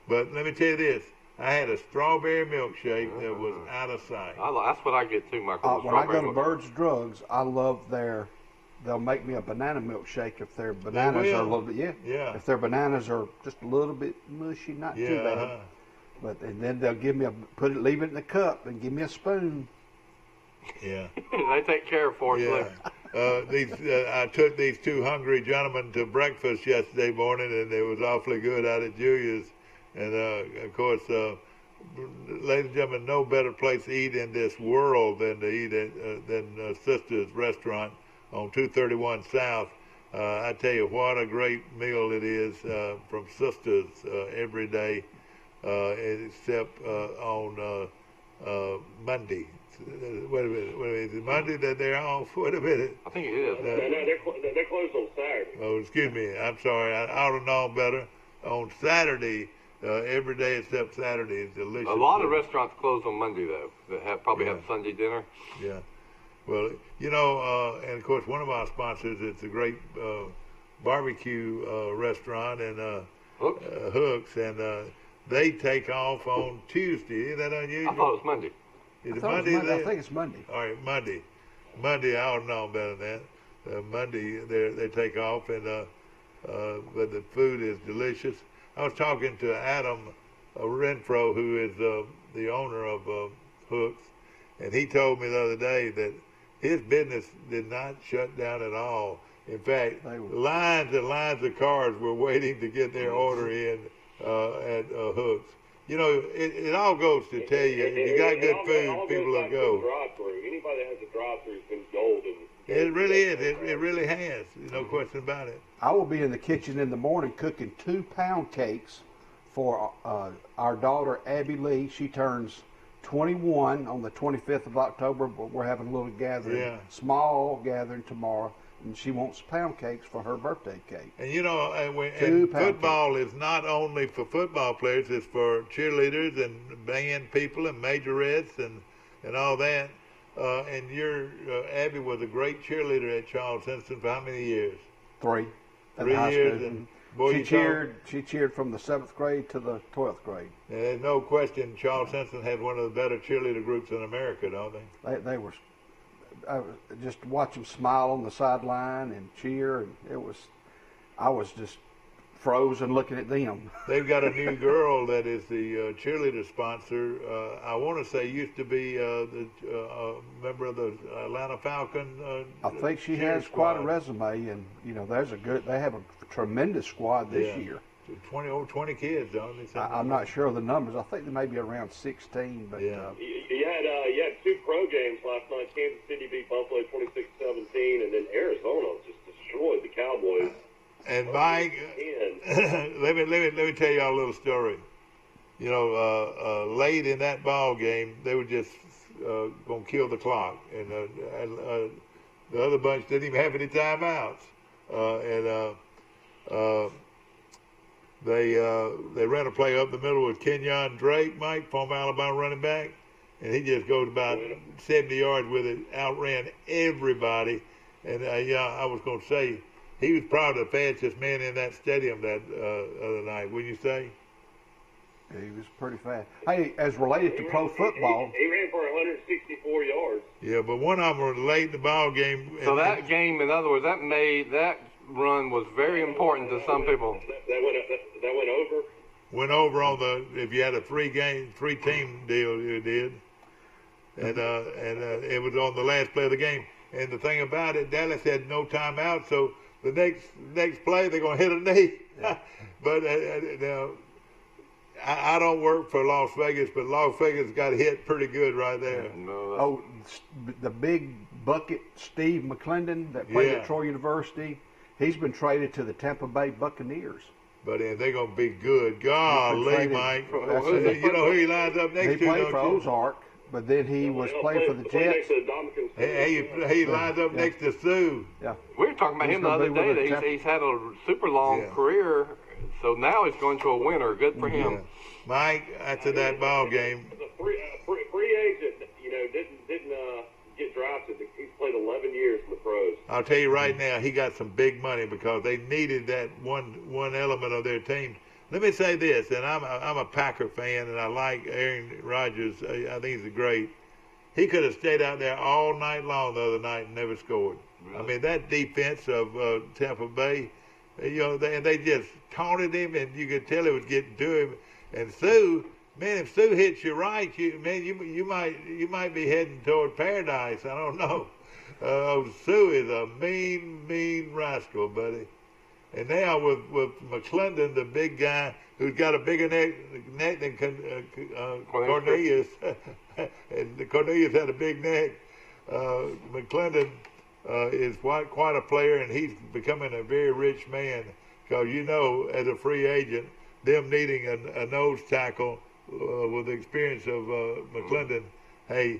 But let me tell you this. I had a strawberry milkshake that was out of sight. That's what I get too, Michael. When I go to Bird's Drugs, I love they'll make me a banana milkshake if their bananas are a little bit, if their bananas are just a little bit mushy, not too bad. And then they'll give me leave it in the cup and give me a spoon. Yeah. They take care for you. I took these two hungry gentlemen to breakfast yesterday morning, and it was awfully good out at Julia's. And of course, ladies and gentlemen, no better place to eat in this world than to eat at Sister's Restaurant on 231 South. I tell you what a great meal it is from Sister's every day, except on Monday. Wait a minute. Is it Monday that they're off? Wait a minute. I think it is. They're closed on Saturday. Oh, excuse me. I'm sorry. I ought to know better. On Saturday, every day except Saturday is delicious. A lot of restaurants close on Monday, though, that probably have Sunday dinner. Yeah. Well, and of course, one of our sponsors, it's a great barbecue restaurant and Hooks, and they take off on Tuesday. Isn't that unusual? I thought it was Monday. Is it Monday? I think it's Monday. All right, Monday. I ought to know better than that. Monday, they take off, and but the food is delicious. I was talking to Adam Renfro, who is the owner of Hooks, and he told me the other day that his business did not shut down at all. In fact, lines and lines of cars were waiting to get their order in at Hooks. It all goes to tell you, if you got good food, people will go. Anybody that has a drive-through has been golden. It really is. It really has. No question about it. I will be in the kitchen in the morning cooking 2-pound cakes for our daughter, Abby Lee. She turns 21 on the 25th of October, but we're having a little gathering, small gathering tomorrow, and she wants pound cakes for her birthday cake. And football is not only for football players, it's for cheerleaders and band people and majorettes and all that. And Abby was a great cheerleader at Charles Henson for how many years? 3. 3 years. Boy, She cheered from the 7th grade to the 12th grade. And there's no question Charles Henson had one of the better cheerleader groups in America, don't they? They were just watch them smile on the sideline and cheer, and I was just frozen looking at them. They've got a new girl that is the cheerleader sponsor. I want to say used to be the member of the Atlanta Falcon. I think she has quite a resume, and they have a tremendous squad this year. 20 kids, don't they? I'm not sure of the numbers. I think they may be around 16, but you had 2 pro games last night. Kansas City beat Buffalo 26-17, and then Arizona just destroyed the Cowboys. And Mike, let me tell y'all a little story. Late in that ball game, they were just gonna kill the clock, and the other bunch didn't even have any timeouts, they ran a play up the middle with Kenyon Drake, Mike, former Alabama running back, and he just goes about 70 yards with it, outran everybody, and I was gonna say. He was probably the fastest man in that stadium that other night, wouldn't you say? He was pretty fast. Hey, as related to pro football, he ran for 164 yards. Yeah, but one of them was late in the ball game. So that game, in other words, that run was very important to some people. That went over. Went over on if you had a 3-team deal, you did, and it was on the last play of the game. And the thing about it, Dallas had no timeout, so. The next play, they're going to hit a knee. Yeah. But now, I don't work for Las Vegas, but Las Vegas got hit pretty good right there. The big bucket Steve McClendon that played at Troy University, he's been traded to the Tampa Bay Buccaneers. But they're going to be good. Golly, Mike. You know who he lines up next to? He played for Ozark, but then he was playing for the Jets. He lines up next to Sue. Yeah. We were talking about him the other day. That he's had a super long career, so now he's going to a winner. Good for him. Mike, after that ball game. The free agent, didn't get drafted. He's played 11 years in the pros. I'll tell you right now, he got some big money because they needed that one element of their team. Let me say this, and I'm a Packer fan, and I like Aaron Rodgers. I think he's great. He could have stayed out there all night long the other night and never scored. Really? I mean, that defense of Tampa Bay, they just taunted him, and you could tell it was getting to him. And Sue, man, if Sue hits you right, you might be heading toward paradise. I don't know. Sue is a mean rascal, buddy. And now with McClendon, the big guy who's got a bigger neck than Cornelius, and Cornelius had a big neck. McClendon is quite a player, and he's becoming a very rich man. Because as a free agent, them needing a nose tackle with the experience of McClendon, they're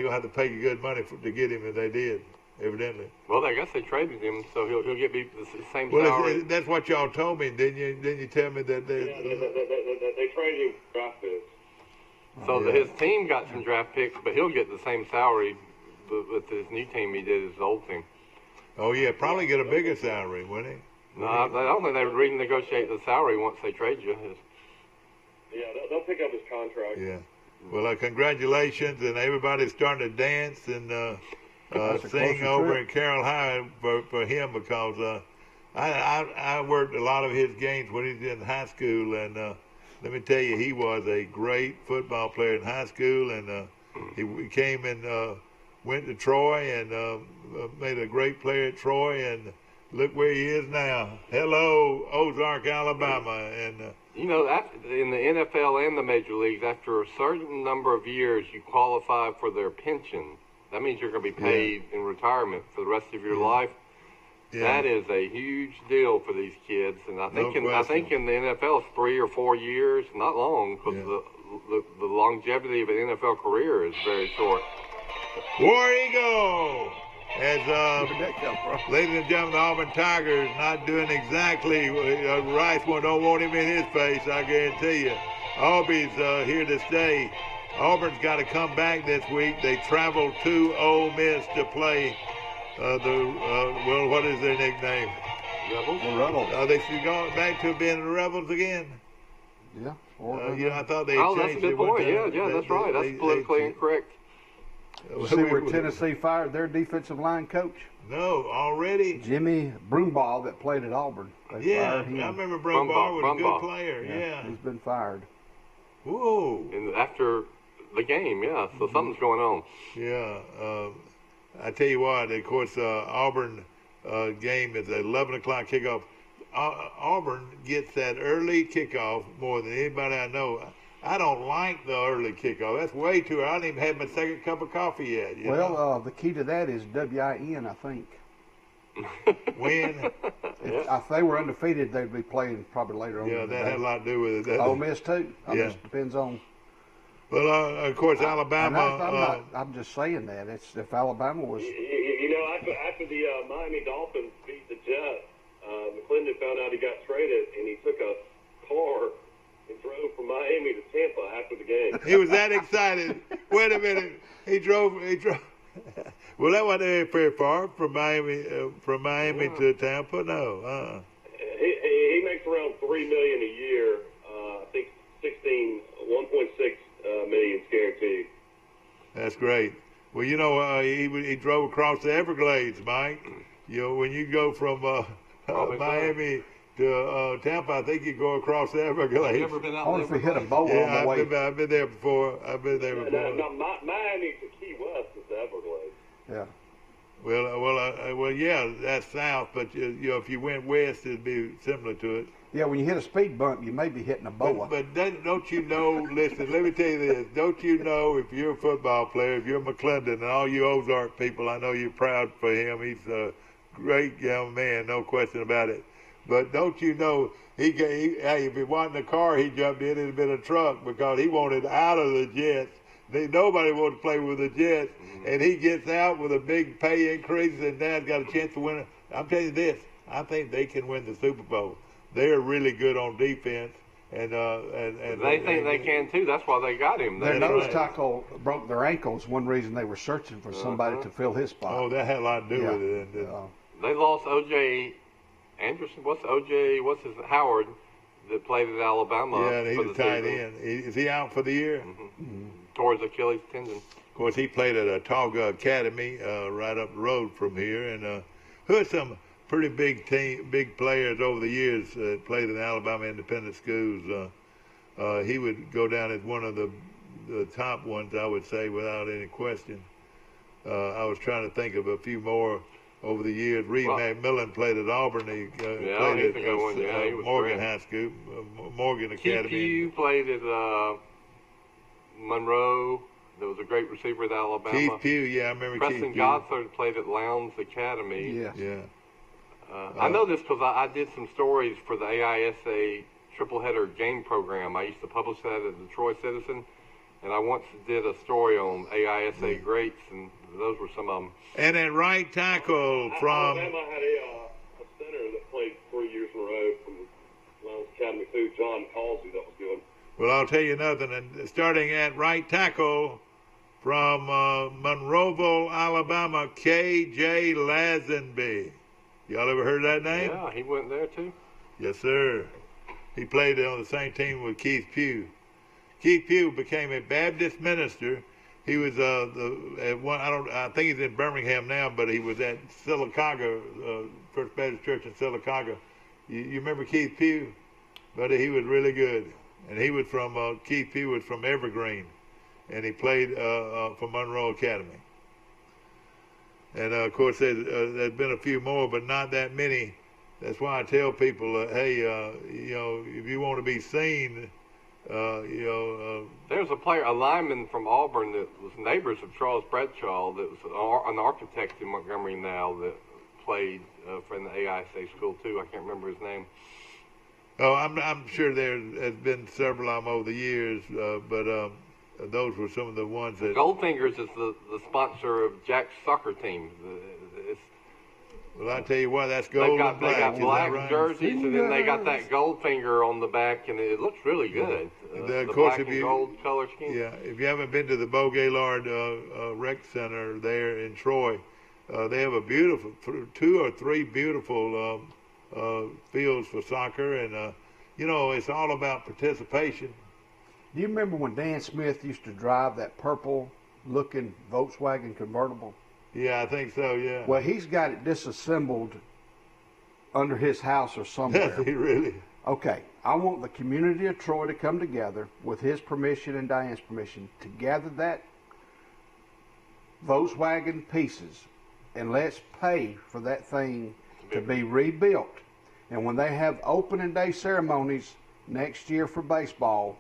gonna have to pay you good money to get him, and they did. Evidently. Well, I guess they traded him, so he'll get the same salary. That's what y'all told me, didn't you? Didn't you tell me that they traded him for draft picks? So his team got some draft picks, but he'll get the same salary with his new team he did his old team. Oh yeah, probably get a bigger salary, wouldn't he? No, I don't think they would renegotiate the salary once they trade you. Yeah, they'll pick up his contract. Yeah. Well, congratulations, and everybody's starting to dance and. Sing over in Carroll High for him because I worked a lot of his games when he was in high school, and let me tell you, he was a great football player in high school, and he came and went to Troy and made a great player at Troy, and look where he is now. Hello, Ozark, Alabama. And in the NFL and the major leagues, after a certain number of years, you qualify for their pension. That means you're going to be paid in retirement for the rest of your life. Yeah. That is a huge deal for these kids, and I think in the NFL it's 3 or 4 years, not long, because the longevity of an NFL career is very short. War Eagle, as ladies and gentlemen, the Auburn Tigers not doing exactly. Rice one don't want him in his face, I guarantee you. Aubie's here to stay. Auburn's got to come back this week. They travel to Ole Miss to play what is their nickname? Rebels. The Rebels. Are they going back to being the Rebels again? Yeah. I thought they Oh, that's a changed good it one point. time. Yeah, that's right. That's politically incorrect. You see where Tennessee fired their defensive line coach? No, already? Jimmy Brumbaugh that played at Auburn. They fired him. I remember Brumbaugh was a good player. Yeah. He's been fired. Whoa. And after the game, so something's going on. Yeah. I tell you what, of course, Auburn game is at 11 o'clock kickoff. Auburn gets that early kickoff more than anybody I know. I don't like the early kickoff. That's way too early. I didn't even have my second cup of coffee yet. Well, the key to that is WIN, I think. When? If they were undefeated, they'd be playing probably later on. Yeah, that had a lot to do with it. Ole Miss, too. It depends on. Well, of course, Alabama. I'm just saying that. If Alabama was. After the Miami Dolphins beat the Jets, McClendon found out he got traded, and he took a car and drove from Miami to Tampa after the game. He was that excited. Wait a minute. He drove. Well, that wasn't very far from Miami to Tampa. No. He makes around $3 million a year. I think 1.6 million guaranteed. That's great. Well, he drove across the Everglades, Mike. When you go from Miami to Tampa, I think you go across the Everglades. Never been out I wonder if we hit a boat on the way. I've been there before. No, Miami to Key West is the Everglades. Yeah. Well, yeah, that's south, but if you went west, it'd be similar to it. Yeah, when you hit a speed bump, you may be hitting a boa. But don't you know, listen, let me tell you this. Don't you know if you're a football player, if you're McClendon, and all you Ozark people, I know you're proud for him. He's a great young man, no question about it. But don't you know, if he wanted a car, he jumped in and been a truck because he wanted out of the Jets. Nobody wanted to play with the Jets, and he gets out with a big pay increase, and now got a chance to win it. I'm telling you this, I think they can win the Super Bowl. They're really good on defense, and they think they can too. That's why they got him. Their nose tackle broke their ankles. One reason they were searching for somebody to fill his spot. Oh, that had a lot to do with it. They lost O.J. Anderson. What's his Howard that played at Alabama? Yeah, and he's a tight end. Is he out for the year? Towards Achilles tendon. Of course, he played at Talga Academy right up the road from here, and who had some pretty big players over the years that played in Alabama independent schools. He would go down as one of the top ones, I would say, without any question. I was trying to think of a few more over the years. Reed McMillan played at Auburn. He played at Morgan High School, Morgan Academy. Keith Pugh played at Monroe. There was a great receiver at Alabama. Keith Pugh, I remember Preston Keith Pugh. Gothard played at Lowndes Academy. Yeah. I know this because I did some stories for the AISA triple header game program. I used to publish that at the Troy Citizen, and I once did a story on AISA greats, and those were some of them. And at right tackle from Alabama had a center that played 3 years in a row from Lowndes Academy too, John Causey. That was good. Well, I'll tell you nothing. And starting at right tackle from Monroeville, Alabama, K.J. Lazenby. Y'all ever heard that name? Yeah, he went there too. Yes, sir. He played on the same team with Keith Pugh. Keith Pugh became a Baptist minister. He was I think he's in Birmingham now, but he was at Sylacauga, First Baptist Church in Sylacauga. You remember Keith Pugh? But he was really good. And he was from Keith Pugh was from Evergreen, and he played for Monroe Academy. And of course, there's been a few more, but not that many. That's why I tell people, hey, if you want to be seen, there's a lineman from Auburn that was neighbors of Charles Bradshaw that was an architect in Montgomery now that played for the AISA school too. I can't remember his name. Oh, I'm sure there has been several of them over the years, but those were some of the ones that. Goldfingers is the sponsor of Jack's soccer team. Well, I tell you what, that's gold and black. They got black right? jerseys, and then they got that Goldfinger on the back, and it looks really good. The of course, black and gold color scheme. Yeah, if you haven't been to the Beau Gaylord Rec Center there in Troy, they have a beautiful, 2 or 3 beautiful fields for soccer, and it's all about participation. Do you remember when Dan Smith used to drive that purple-looking Volkswagen convertible? Yeah, I think so. Yeah. Well, he's got it disassembled under his house or somewhere. Does he really? Okay, I want the community of Troy to come together with his permission and Diane's permission to gather that Volkswagen pieces, and let's pay for that thing to be rebuilt. And when they have opening day ceremonies next year for baseball,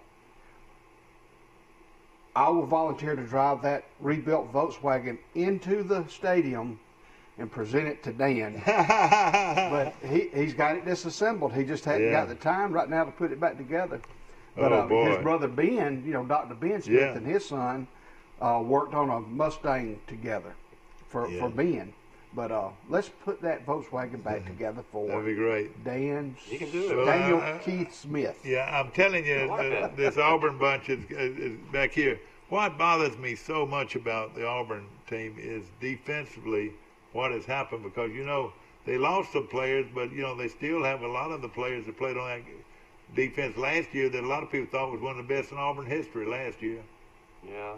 I will volunteer to drive that rebuilt Volkswagen into the stadium and present it to Dan. But he's got it disassembled. He just hadn't got the time right now to put it back together. But his brother Ben, Dr. Ben Smith and his son worked on a Mustang together for Ben. But let's put that Volkswagen back together for that'd be great. Daniel Keith Smith. Yeah, I'm telling you, this Auburn bunch is back here. What bothers me so much about the Auburn team is defensively what has happened, because they lost some players, but they still have a lot of the players that played on that defense last year that a lot of people thought was one of the best in Auburn history last year. Yeah,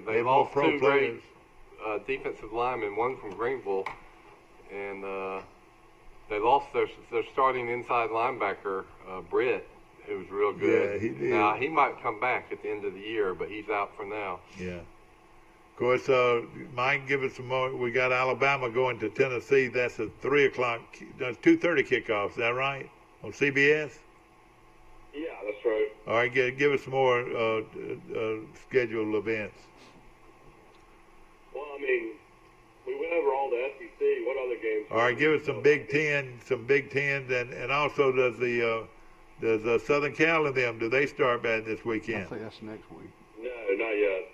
they lost two great defensive linemen, one from Greenville, and they lost their starting inside linebacker, Britt, who was real good. Yeah, he did. Now, he might come back at the end of the year, but he's out for now. Yeah. Of course, Mike, give us some more. We got Alabama going to Tennessee. That's a 2:30 kickoff. Is that right? On CBS? Yeah, that's right. All right, give us some more scheduled events. Well, I mean, we went over all the SEC. What other games? All right, give us some Big Tens, and also does Southern Cal and them, do they start back this weekend? I think that's next week. No, not yet.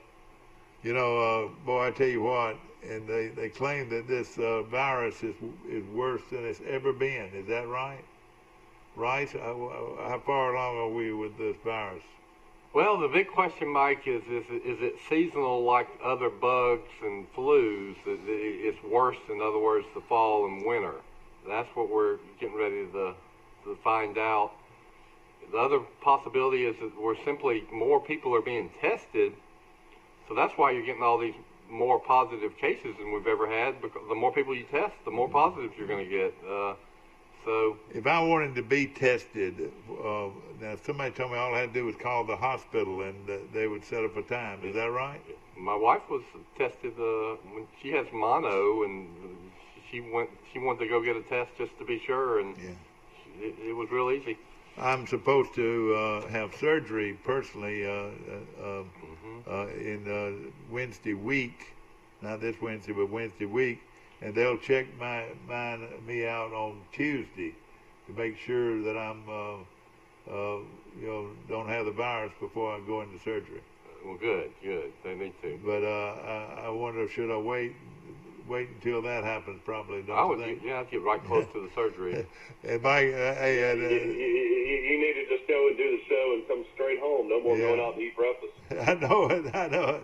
Boy, I tell you what, and they claim that this virus is worse than it's ever been. Is that right? Rice, how far along are we with this virus? Well, the big question, Mike, is it seasonal like other bugs and flus? It's worse, in other words, the fall and winter. That's what we're getting ready to find out. The other possibility is that more people are being tested. So that's why you're getting all these more positive cases than we've ever had, because the more people you test, the more positives you're going to get. So if I wanted to be tested, now somebody told me all I had to do was call the hospital and they would set up a time. Is that right? My wife was tested when she has mono, and she wanted to go get a test just to be sure, and it was real easy. I'm supposed to have surgery personally in Wednesday week, not this Wednesday, but Wednesday week, and they'll check me out on Tuesday to make sure that I'm don't have the virus before I go into surgery. Well, good. They need to. But I wonder, should I wait until that happens? Probably. I'd get right close to the surgery. And Mike, you need to just go and do the show and come straight home. No more going out and eat breakfast. I know it.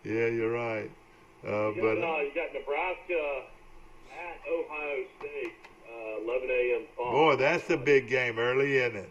Yeah, you're right. You got Nebraska at Ohio State, 11 a.m. fall. Boy, that's a big game early, isn't it?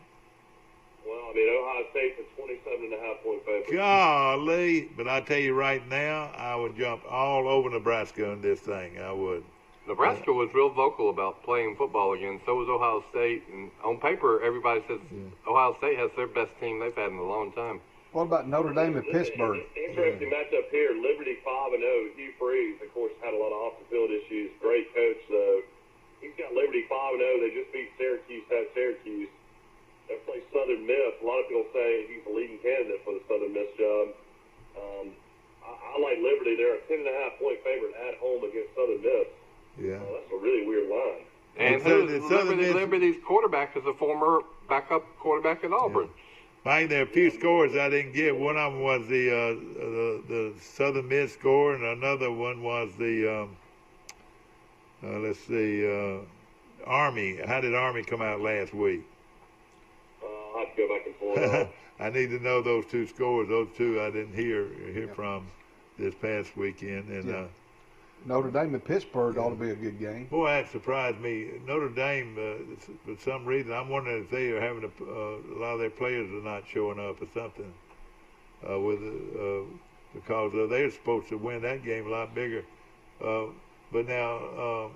Well, I mean, Ohio State's a 27.5-point favorite. Golly. But I tell you right now, I would jump all over Nebraska in this thing. I would. Nebraska was real vocal about playing football again. So was Ohio State. And on paper, everybody says Ohio State has their best team they've had in a long time. What about Notre Dame and Pittsburgh? Interesting matchup here. Liberty 5-0. Hugh Freeze, of course, had a lot of off-the-field issues. Great coach, though. He's got Liberty 5-0. They just beat Syracuse at Syracuse. They play Southern Miss. A lot of people say he's the leading candidate for the Southern Miss job. I like Liberty. They're a 10.5-point favorite at home against Southern Miss. Yeah. That's a really weird line. And Liberty's quarterback is a former backup quarterback at Auburn. Mike, there are a few scores I didn't get. One of them was the Southern Miss score, and another one was the Army. How did Army come out last week? I'll have to go back and pull it up. I need to know those two scores. Those two I didn't hear from this past weekend, and Notre Dame and Pittsburgh ought to be a good game. Boy, that surprised me. Notre Dame, for some reason, I'm wondering if they are having a lot of their players are not showing up or something. Because they're supposed to win that game a lot bigger. But now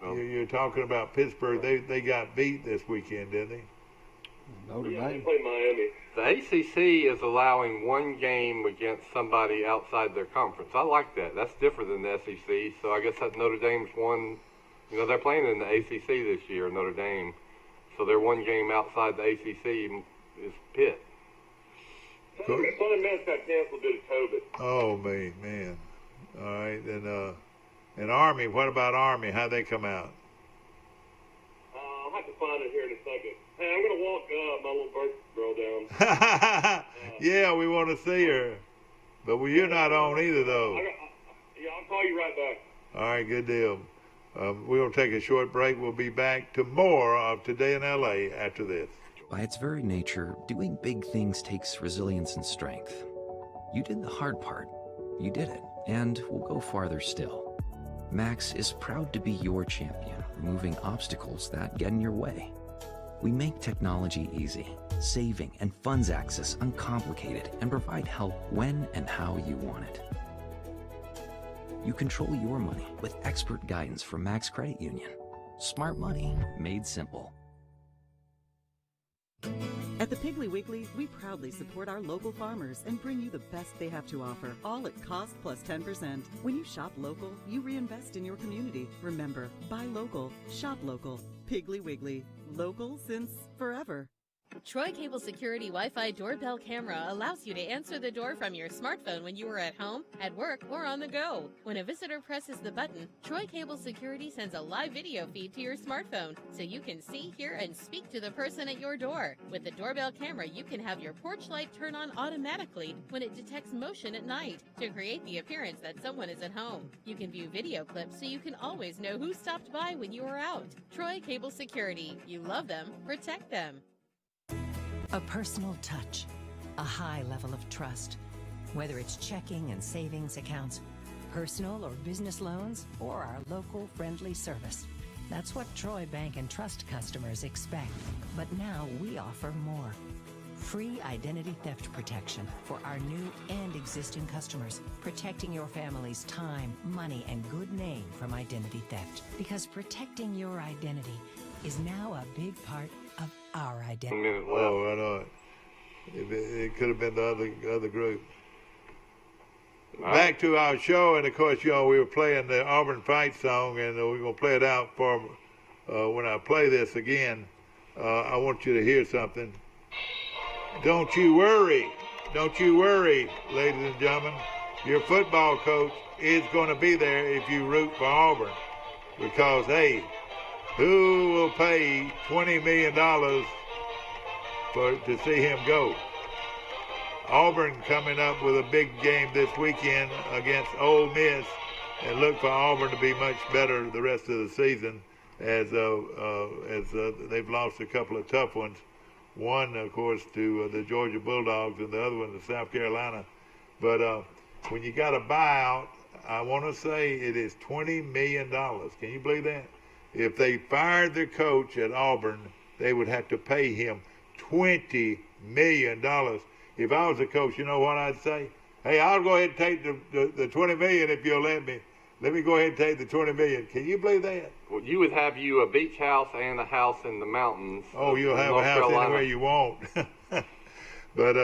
you're talking about Pittsburgh. They got beat this weekend, didn't they? Notre They Dame. played Miami. The ACC is allowing one game against somebody outside their conference. I like that. That's different than the SEC. So I guess that Notre Dame's one. You know, they're playing in the ACC this year, Notre Dame. So their one game outside the ACC is Pitt. Southern Miss got canceled due to COVID. Oh, man. All right. And Army, what about Army? How'd they come out? I'll have to find it here in a second. Hey, I'm going to walk my little birth girl down. Yeah, we want to see her. But you're not on either, though. I'll call you right back. All right, good deal. We're going to take a short break. We'll be back to more of Today in L.A. after this. By its very nature, doing big things takes resilience and strength. You did the hard part. You did it, and will go farther still. Max is proud to be your champion, removing obstacles that get in your way. We make technology easy, saving and funds access uncomplicated, and provide help when and how you want it. You control your money with expert guidance from Max Credit Union. Smart money made simple. At the Piggly Wiggly, we proudly support our local farmers and bring you the best they have to offer, all at cost plus 10%. When you shop local, you reinvest in your community. Remember, buy local, shop local. Piggly Wiggly, local since forever. Troy Cable Security Wi-Fi doorbell camera allows you to answer the door from your smartphone when you are at home, at work, or on the go. When a visitor presses the button, Troy Cable Security sends a live video feed to your smartphone so you can see, hear, and speak to the person at your door. With the doorbell camera, you can have your porch light turn on automatically when it detects motion at night to create the appearance that someone is at home. You can view video clips so you can always know who stopped by when you are out. Troy Cable Security. You love them, protect them. A personal touch, a high level of trust. Whether it's checking and savings accounts, personal or business loans, or our local friendly service. That's what Troy Bank and Trust customers expect. But now we offer more. Free identity theft protection for our new and existing customers, protecting your family's time, money, and good name from identity theft. Because protecting your identity is now a big part of our identity. Oh, I know it. It could have been the other group. Back to our show, and of course, we were playing the Auburn Fight song, and we're going to play it out for when I play this again. I want you to hear something. Don't you worry, ladies and gentlemen. Your football coach is going to be there if you root for Auburn, because, hey, who will pay $20 million to see him go? Auburn coming up with a big game this weekend against Ole Miss, and look for Auburn to be much better the rest of the season, as they've lost a couple of tough ones. One, of course, to the Georgia Bulldogs, and the other one to South Carolina. But when you got a buyout, I want to say it is $20 million. Can you believe that? If they fired their coach at Auburn, they would have to pay him $20 million. If I was a coach, you know what I'd say? Hey, I'll go ahead and take the $20 million if you'll let me. Let me go ahead and take the $20 million. Can you believe that? Well, you would have a beach house and a house in the mountains. Oh, you'll have North a house Carolina. anywhere you want. But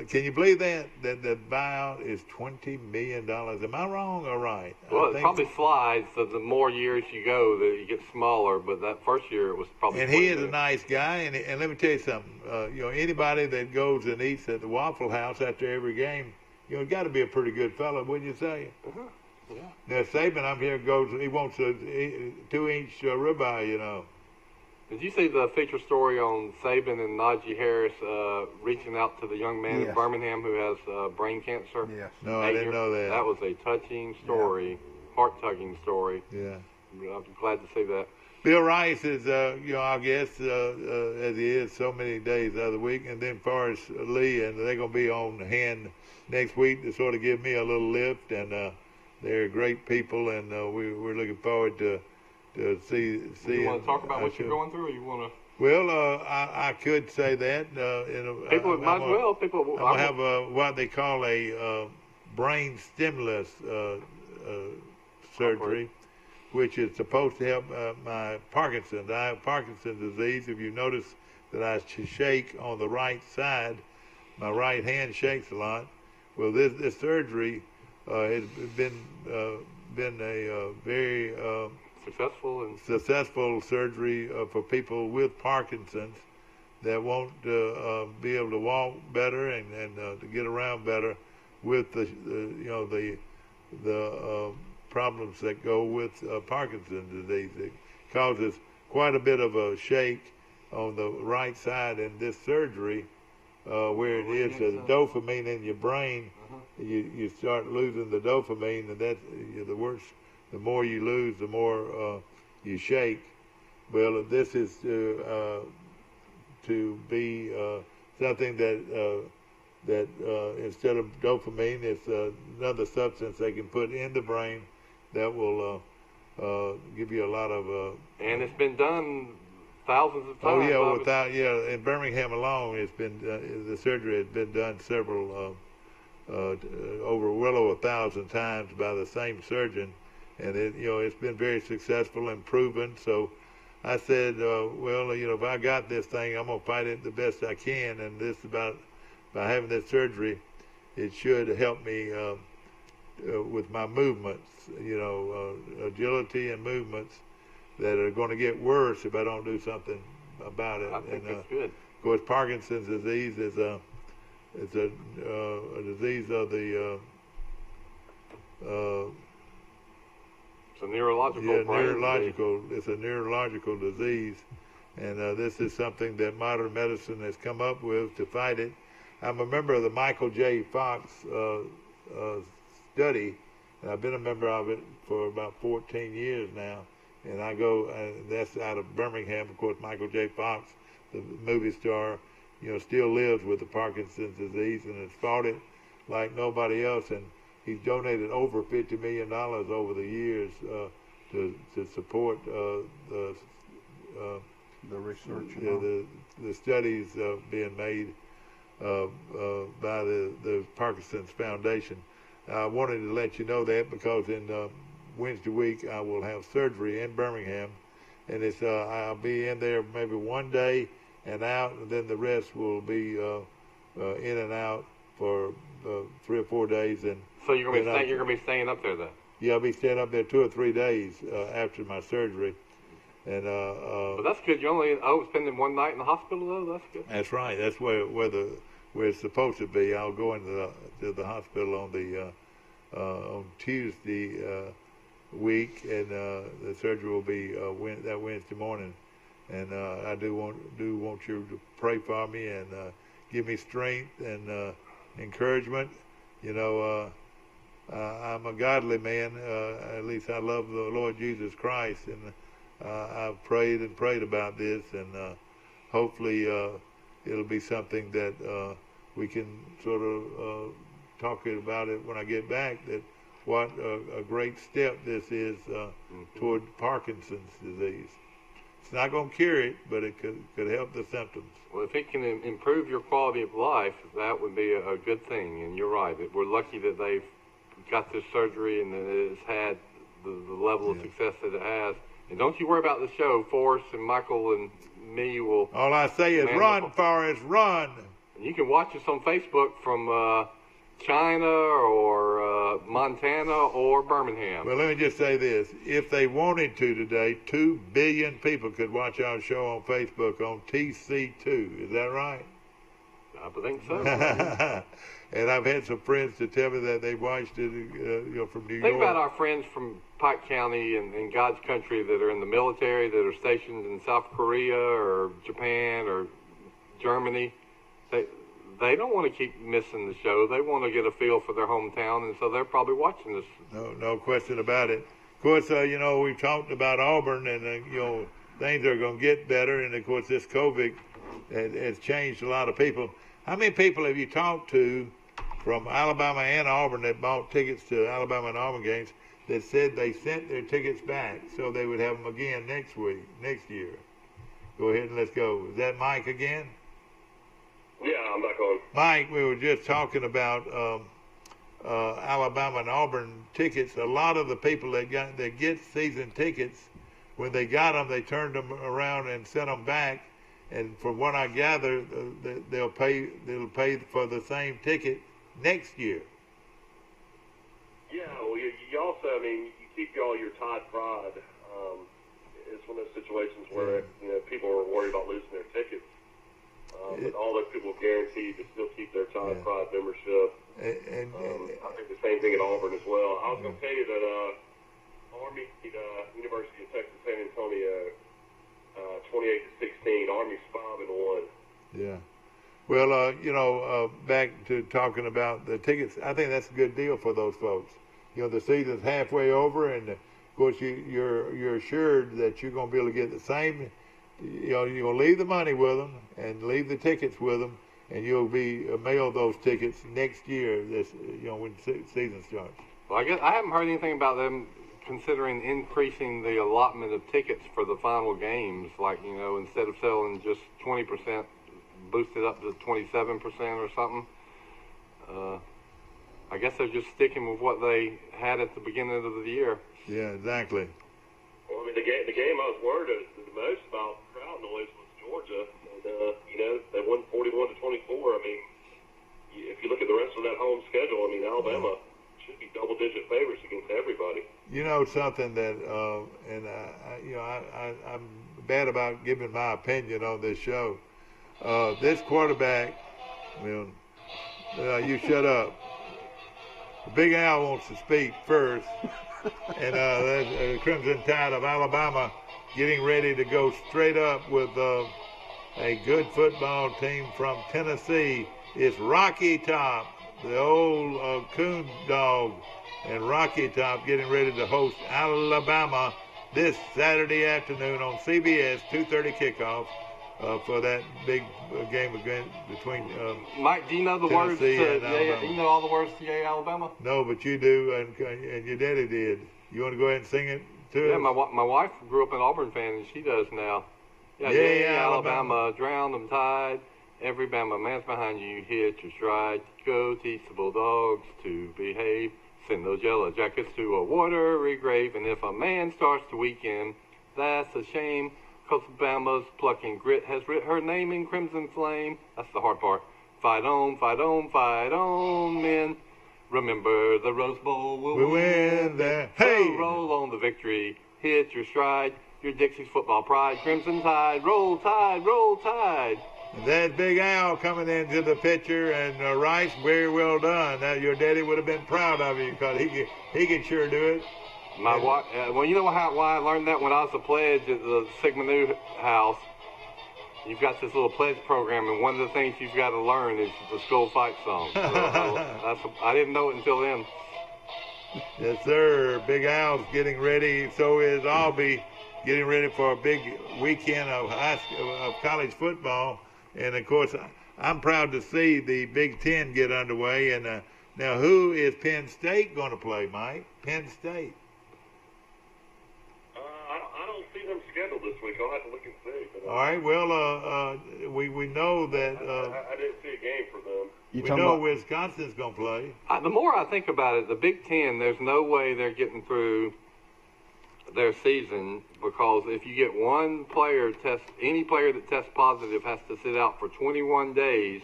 can you believe that the buyout is $20 million? Am I wrong or right? Well, it probably slides. So the more years you go, you get smaller. But that first year, it was probably. And he is a nice guy. And let me tell you something. Anybody that goes and eats at the Waffle House after every game, got to be a pretty good fellow, wouldn't you say? Uh-huh. Yeah. Now Saban, I'm here, he wants a 2-inch ribeye, Did you see the feature story on Saban and Najee Harris reaching out to the young man in Birmingham who has brain cancer? Yes. No, I didn't know that. That was a touching story, heart-tugging story. Yeah. I'm glad to see that. Bill Rice is, our guest, as he is so many days the other week. And then Forrest Lee, and they're going to be on hand next week to sort of give me a little lift. And they're great people, and we're looking forward to seeing. You want to talk about what you're going through, or you want to? Well, I could say that. People might as well. People. I'm gonna have what they call a brain stimulus surgery, which is supposed to help my Parkinson's. I have Parkinson's disease. If you notice that I shake on the right side, my right hand shakes a lot. Well, this surgery has been a very successful surgery for people with Parkinson's that won't be able to walk better and to get around better with the problems that go with Parkinson's disease. It causes quite a bit of a shake on the right side, and this surgery, where it is the dopamine in your brain, you start losing the dopamine, and that's the worse. The more you lose, the more you shake. Well, this is to be something that instead of dopamine, it's another substance they can put in the brain that will give you a lot of. And it's been done thousands of times. Oh yeah, in Birmingham alone, it's been the surgery has been done several over 1,000 times by the same surgeon, and it's been very successful and proven. So I said, well, if I got this thing, I'm gonna fight it the best I can, and by having this surgery, it should help me with my movements, agility and movements that are going to get worse if I don't do something about it. I think that's good. Of course, Parkinson's disease is a disease of the it's a neurological neurological. It's a neurological disease, and this is something that modern medicine has come up with to fight it. I'm a member of the Michael J. Fox study, and I've been a member of it for about 14 years now. And I go, that's out of Birmingham. Of course, Michael J. Fox, the movie star, still lives with the Parkinson's disease and has fought it like nobody else. And he's donated over $50 million over the years to support the research, the studies being made by the Parkinson's Foundation. I wanted to let you know that because in Wednesday week I will have surgery in Birmingham, and it's I'll be in there maybe one day and out, and then the rest will be in and out for 3 or 4 days. And so you're gonna be staying up there then? Yeah, I'll be staying up there 2 or 3 days after my surgery. And but that's good. You're only spending one night in the hospital though. That's good. That's right. That's where it's supposed to be. I'll go into the hospital on Tuesday week, and the surgery will be that Wednesday morning. And I do want you to pray for me and give me strength and encouragement. I'm a godly man. At least I love the Lord Jesus Christ, and I've prayed and prayed about this, and hopefully it'll be something that we can sort of talk about it when I get back, that what a great step this is toward Parkinson's disease. It's not going to cure it, but it could help the symptoms. Well, if it can improve your quality of life, that would be a good thing. And you're right. We're lucky that they've got this surgery and that it's had the level of success that it has. And don't you worry about the show. Forrest and Michael and me will... All I say is run, Forrest, run! And you can watch us on Facebook from China or Montana or Birmingham. Well, let me just say this. If they wanted to today, 2 billion people could watch our show on Facebook on TC2. Is that right? I think so. And I've had some friends to tell me that they watched it from New York. Think about our friends from Pike County and God's country that are in the military, that are stationed in South Korea or Japan or Germany. They don't want to keep missing the show. They want to get a feel for their hometown, and so they're probably watching this. No question about it. Of course, we've talked about Auburn, and things are going to get better. And of course, this COVID has changed a lot of people. How many people have you talked to from Alabama and Auburn that bought tickets to Alabama and Auburn games that said they sent their tickets back so they would have them again next year. Go ahead and let's go. Is that Mike again? Yeah, I'm back on. Mike, we were just talking about Alabama and Auburn tickets. A lot of the people that get season tickets, when they got them, they turned them around and sent them back. And from what I gather, they'll pay for the same ticket next year. Yeah, well, you also, I mean, you keep all your Tide pride. It's one of those situations where people are worried about losing their tickets. But all those people guaranteed to still keep their Tide Pride membership. And I think the same thing at Auburn as well. I was going to tell you that Army beat University of Texas San Antonio 28-16. Army's 5-1. Yeah. Well, back to talking about the tickets, I think that's a good deal for those folks. The season's halfway over, and of course you're assured that you're going to be able to get the same. You're going to leave the money with them and leave the tickets with them, and you'll be mailed those tickets next year. When season starts. Well, I guess I haven't heard anything about them considering increasing the allotment of tickets for the final games. Like instead of selling just 20%, boost it up to 27% or something. I guess they're just sticking with what they had at the beginning of the year. Yeah, exactly. Well, I mean, the game I was worried the most about crowd noise was Georgia, and they won 41-24. I mean, if you look at the rest of that home schedule, I mean, Alabama should be double-digit favorites against everybody. You know something that, I'm bad about giving my opinion on this show. This quarterback, you shut up. Big Al wants to speak first, and the Crimson Tide of Alabama getting ready to go straight up with a good football team from Tennessee. It's Rocky Top, the old coon dog, and Rocky Top getting ready to host Alabama this Saturday afternoon on CBS, 2:30 kickoff. For that big game between Mike, do you know the Tennessee words? And do you know all the words to Yay Alabama? No, but you do, and your daddy did. You want to go ahead and sing it too? Yeah, my wife grew up an Auburn fan, and she does now. Yeah, Yay, Alabama, drown them Tide. Every Bama man's behind you, hit your stride. Go teach the Bulldogs to behave. Send those yellow jackets to a watery grave. And if a man starts to weaken, that's a shame. Because Bama's plucking grit has writ her name in crimson flame. That's the hard part. Fight on, fight on, fight on, men. Remember the Rose Bowl will win there. Hey! Roll on the victory. Hit your stride. Your Dixie's football pride. Crimson Tide. Roll Tide. Roll Tide. And that Big Al coming into the picture, and Rice, very well done. Now, your daddy would have been proud of you because he could sure do it. My wife, well, you know why I learned that when I was a pledge at the Sigma Nu house. You've got this little pledge program, and one of the things you've got to learn is the Skull Fight song. So, I didn't know it until then. Yes, sir. Big Al's getting ready. So is Albee getting ready for a big weekend of college football. And, of course, I'm proud to see the Big Ten get underway. And now, who is Penn State going to play, Mike? Penn State. I don't see them scheduled this week. I'll have to look and see. But, all right. Well, we know that. I didn't see a game for them. We know Wisconsin's going to play. The more I think about it, the Big Ten, there's no way they're getting through their season, because if you get one player any player that tests positive has to sit out for 21 days.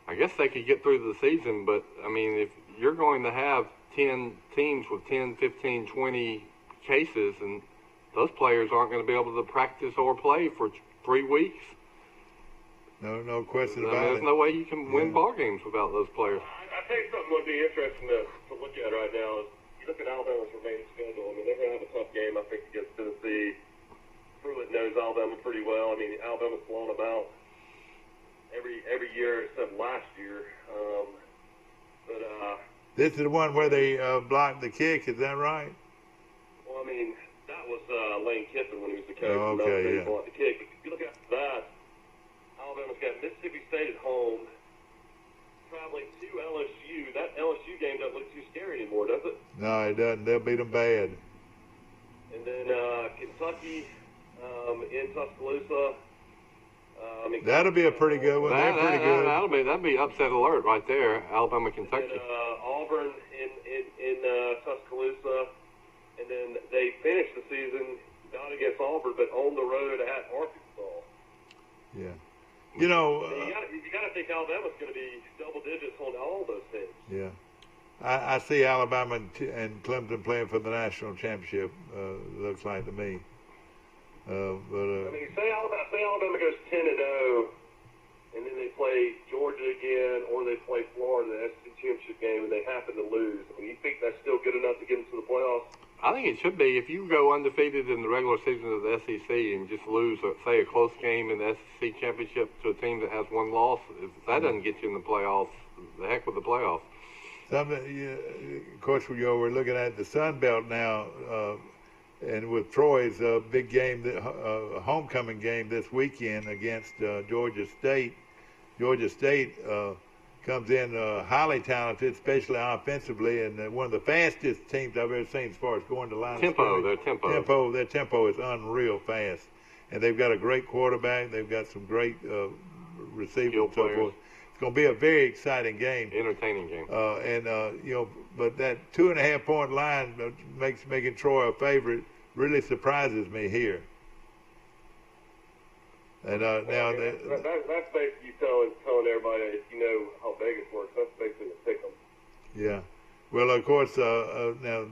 I guess they could get through the season, but I mean, if you're going to have 10 teams with 10, 15, 20 cases, and those players aren't going to be able to practice or play for 3 weeks. No question about it. There's no way you can win ball games without those players. I tell you something would be interesting to look at right now. You look at Alabama's remaining schedule. I mean, they're going to have a tough game, I think, against Tennessee. Pruitt knows Alabama pretty well. I mean, Alabama's blown them out every year except last year. This is the one where they blocked the kick. Is that right? Well, I mean, that was Lane Kiffin when he was the coach. Oh, okay, yeah. Blocked the kick. If you look at that, Alabama's got Mississippi State at home, traveling to LSU. That LSU game doesn't look too scary anymore, does it? No, it doesn't. They'll beat them bad. And then Kentucky in Tuscaloosa. That'll be a pretty good one. They're pretty good. That'd be upset alert right there. Alabama, Kentucky. And Auburn in Tuscaloosa, and then they finish the season not against Auburn, but on the road at Arkansas. Yeah. You know, you got to think Alabama's going to be double digits on all those teams. Yeah. I see Alabama and Clemson playing for the national championship. Looks like to me. I mean, say Alabama goes 10-0, and then they play Georgia again, or they play Florida in the SEC championship game, and they happen to lose. I mean, you think that's still good enough to get into the playoffs? I think it should be. If you go undefeated in the regular season of the SEC and just lose, say, a close game in the SEC championship to a team that has one loss, if that doesn't get you in the playoffs, the heck with the playoffs. Of course, we're looking at the Sun Belt now, and with Troy's big game, homecoming game this weekend against Georgia State. Georgia State comes in highly talented, especially offensively, and one of the fastest teams I've ever seen as far as going to line. Their tempo is unreal fast, and they've got a great quarterback. They've got some great receivers and so forth. It's going to be a very exciting game, entertaining game, but that 2.5 point line making Troy a favorite really surprises me here. And now that's basically telling everybody, if you know how Vegas works, that's basically a pick 'em. Yeah. Well, of course, now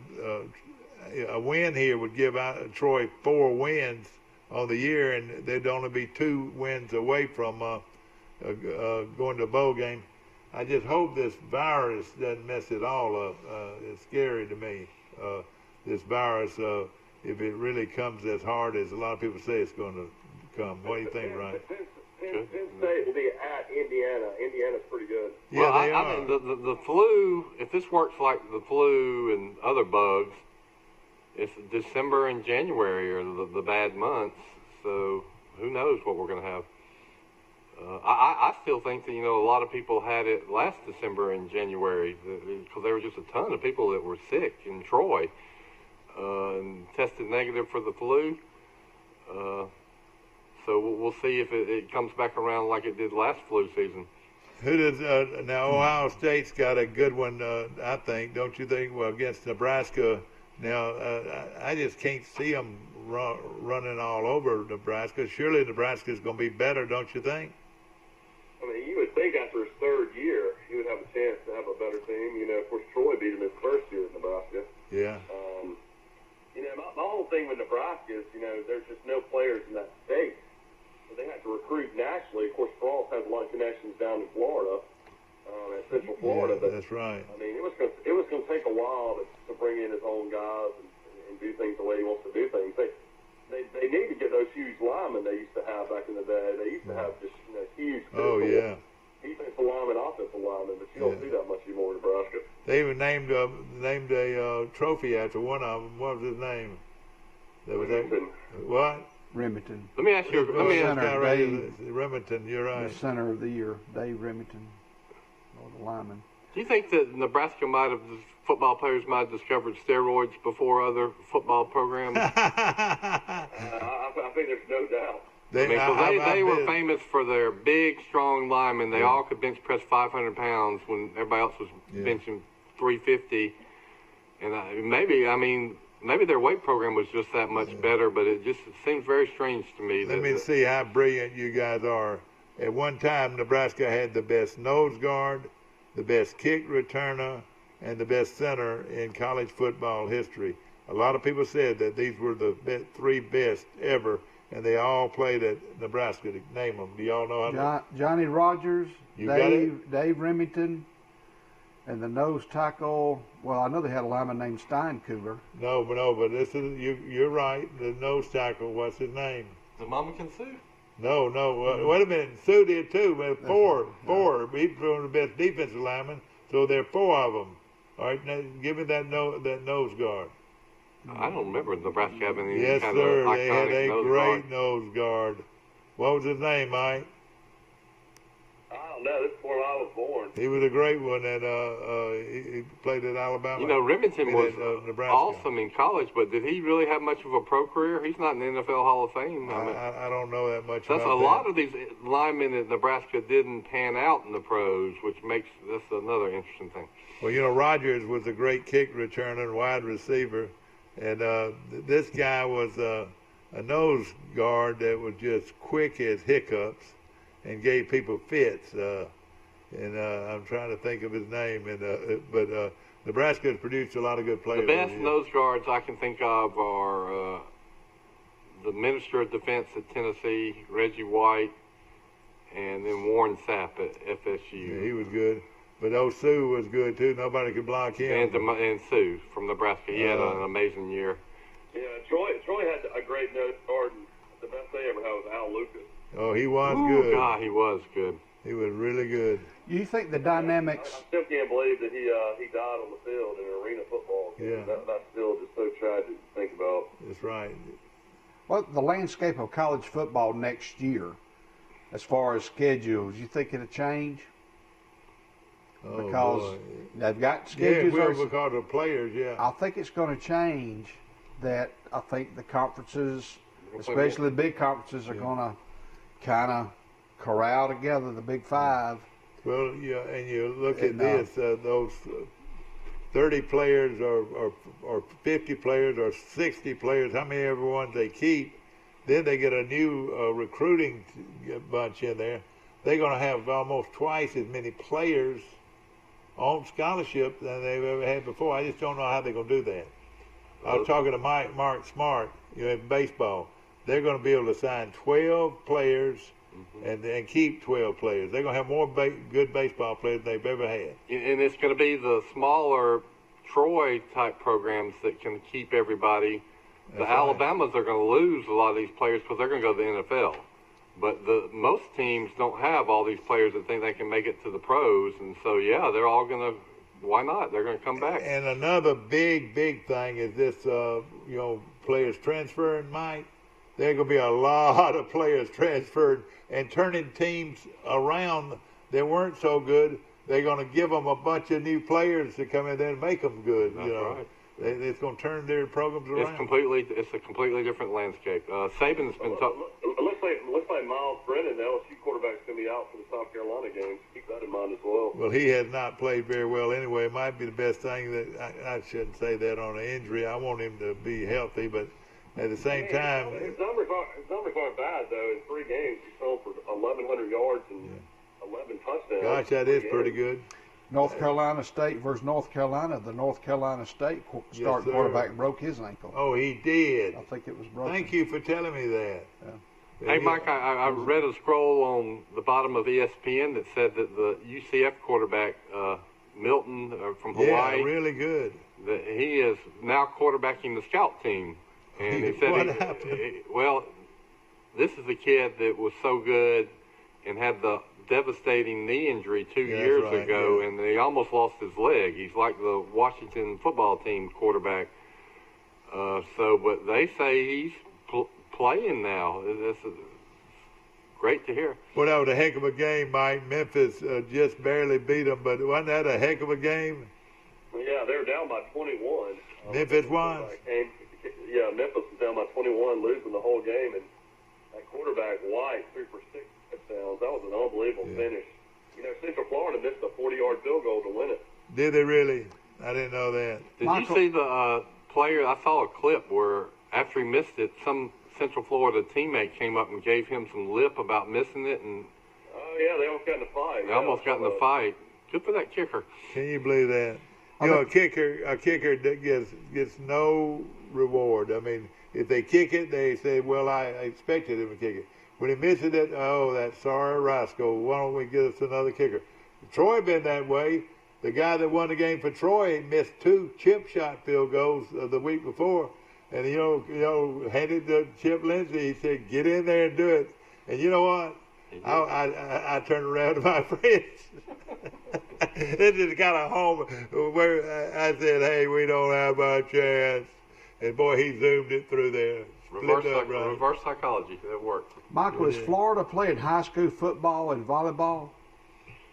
a win here would give Troy 4 wins on the year, and they'd only be 2 wins away from going to a bowl game. I just hope this virus doesn't mess it all up. It's scary to me. This virus, if it really comes as hard as a lot of people say it's going to come. What do you think, Ryan? Penn State will be at Indiana. Indiana's pretty good. Yeah, well, they are. I mean, the flu, if this works like the flu and other bugs, it's December and January are the bad months. So who knows what we're going to have. I still think that, a lot of people had it last December and January because there were just a ton of people that were sick in Troy and tested negative for the flu. So we'll see if it comes back around like it did last flu season. Who does now? Ohio State's got a good one, I think. Don't you think? Well, against Nebraska. Now, I just can't see them running all over Nebraska. Surely Nebraska's going to be better, don't you think? I mean, you would think after his third year, he would have a chance to have a better team. Of course, Troy beat him his first year at Nebraska. Yeah. My whole thing with Nebraska is, there's just no players in that state. So they have to recruit nationally. Of course, Frost has a lot of connections down in Florida, at Central Florida. Yeah, but that's right. I mean, it was going to take a while to bring in his own guys and do things the way he wants to do things. They need to get those huge linemen they used to have back in the day. They used to have just huge. Defensive linemen, offensive linemen, but you don't see that much anymore in Nebraska. They even named a trophy after one of them. What was his name? What? Remington. Let me ask you. Remington. You're right. The center of the year, Dave Remington, or the lineman. Do you think that Nebraska football players might have discovered steroids before other football programs? I think there's no doubt. They were famous for their big, strong linemen. They all could bench press 500 pounds when everybody else was benching 350. And maybe their weight program was just that much better, but it seems very strange to me. Let me see how brilliant you guys are. At one time, Nebraska had the best nose guard, the best kick returner, and the best center in college football history. A lot of people said that these were the 3 best ever, and they all played at Nebraska. To name them, do y'all know how to? Johnny Rogers, Dave Remington, and the nose tackle. Well, I know they had a lineman named Steinkugler. No, but this is you're right. The nose tackle. What's his name? The Mama Can Sue. No. Wait a minute. Sue did too. But four. He's one of the best defensive linemen. So there are 4 of them. All right, now give me that nose guard. I don't remember Nebraska having any yes, kind sir. of They had a nose great guard. nose guard. What was his name, Mike? I Oh, no, this is before I was born. He was a great one, and he played at Alabama. You know, Remington was Nebraska. awesome in college, but did he really have much of a pro career? He's not in the NFL Hall of Fame. I don't know that much That's about a that. lot of these linemen at Nebraska didn't pan out in the pros, which makes this another interesting thing. Well, you know, Rogers was a great kick returner and wide receiver, and this guy was a nose guard that was just quick as hiccups and gave people fits. And I'm trying to think of his name. But Nebraska has produced a lot of good players. The best nose guards I can think of are the Minister of Defense at Tennessee, Reggie White, and then Warren Sapp at FSU. Yeah, he was good. But Sue was good, too. Nobody could block him. And Sue from Nebraska. He had an amazing year. Yeah, Troy had a great nose guard. And the best they ever had was Al Lucas. Oh, he was good. God, he was good. He was really good. You think the dynamics? I still can't believe that he died on the field in arena football. Yeah. That's still just so tragic to think about. That's right. Well, the landscape of college football next year, as far as schedules, you think it'll change? Oh, because boy. they've got schedules. Yeah, because of players, yeah. I think it's going to change. That I think the conferences, especially the big conferences, are going to kind of corral together the Big Five. Well, yeah, and you look at this, those 30 players or 50 players or 60 players, how many ever ones they keep, then they get a new recruiting bunch in there. They're going to have almost twice as many players on scholarship than they've ever had before. I just don't know how they're going to do that. I was talking to Mark Smart, in baseball. They're going to be able to sign 12 players and keep 12 players. They're going to have more good baseball players than they've ever had. And it's going to be the smaller Troy-type programs that can keep everybody. The Alabamas are going to lose a lot of these players because they're going to go to the NFL. But most teams don't have all these players that think they can make it to the pros. And so, yeah, they're all going to. Why not? They're going to come back. And another big thing is this, players transferring, Mike. There are going to be a lot of players transferred and turning teams around that weren't so good. They're going to give them a bunch of new players to come in there and make them good. That's right. It's going to turn their programs around. It's a completely different landscape. Saban's been talking. Looks like Miles Brennan, the LSU quarterback, is going to be out for the South Carolina game. Keep that in mind as well. Well, he has not played very well anyway. It might be the best thing that I shouldn't say that on an injury. I want him to be healthy, but at the same time, his numbers aren't bad though. In 3 games, he's thrown for 1,100 yards and 11 touchdowns. Gosh, that is pretty good. North Carolina State versus North Carolina. The North Carolina State starting quarterback broke his ankle. Oh, he did. I think it was broken. Thank you for telling me that. Yeah. Hey, Mike, I read a scroll on the bottom of ESPN that said that the UCF quarterback, Milton from Hawaii. Yeah, really good. That he is now quarterbacking the scout team. And he said, what happened? Well, this is a kid that was so good and had the devastating knee injury 2 years ago, and he almost lost his leg. He's like the Washington football team quarterback. But they say he's playing now. This is great to hear. Well, that was a heck of a game, Mike. Memphis just barely beat them, but wasn't that a heck of a game? Yeah, they were down by 21. Memphis won. Yeah, Memphis was down by 21, losing the whole game, and that quarterback White threw for 6 touchdowns. That was an unbelievable finish. Central Florida missed a 40-yard field goal to win it. Did they really? I didn't know that. Did you see the player? I saw a clip where after he missed it, some Central Florida teammate came up and gave him some lip about missing it, and yeah, they almost got in a fight. They almost got in a fight. Good for that kicker. Can you believe that? A kicker that gets no reward. I mean, if they kick it, they say, "Well, I expected him to kick it." When he misses it, oh, that sorry rascal! Why don't we get us another kicker? Troy been that way. The guy that won the game for Troy missed 2 chip shot field goals the week before. And, handed to Chip Lindsey. He said, get in there and do it. And you know what? I turned around to my friends. This is kind of home where I said, hey, we don't have a chance. And, boy, he zoomed it through there. Reverse psychology. That worked. Michael, is Florida playing high school football and volleyball?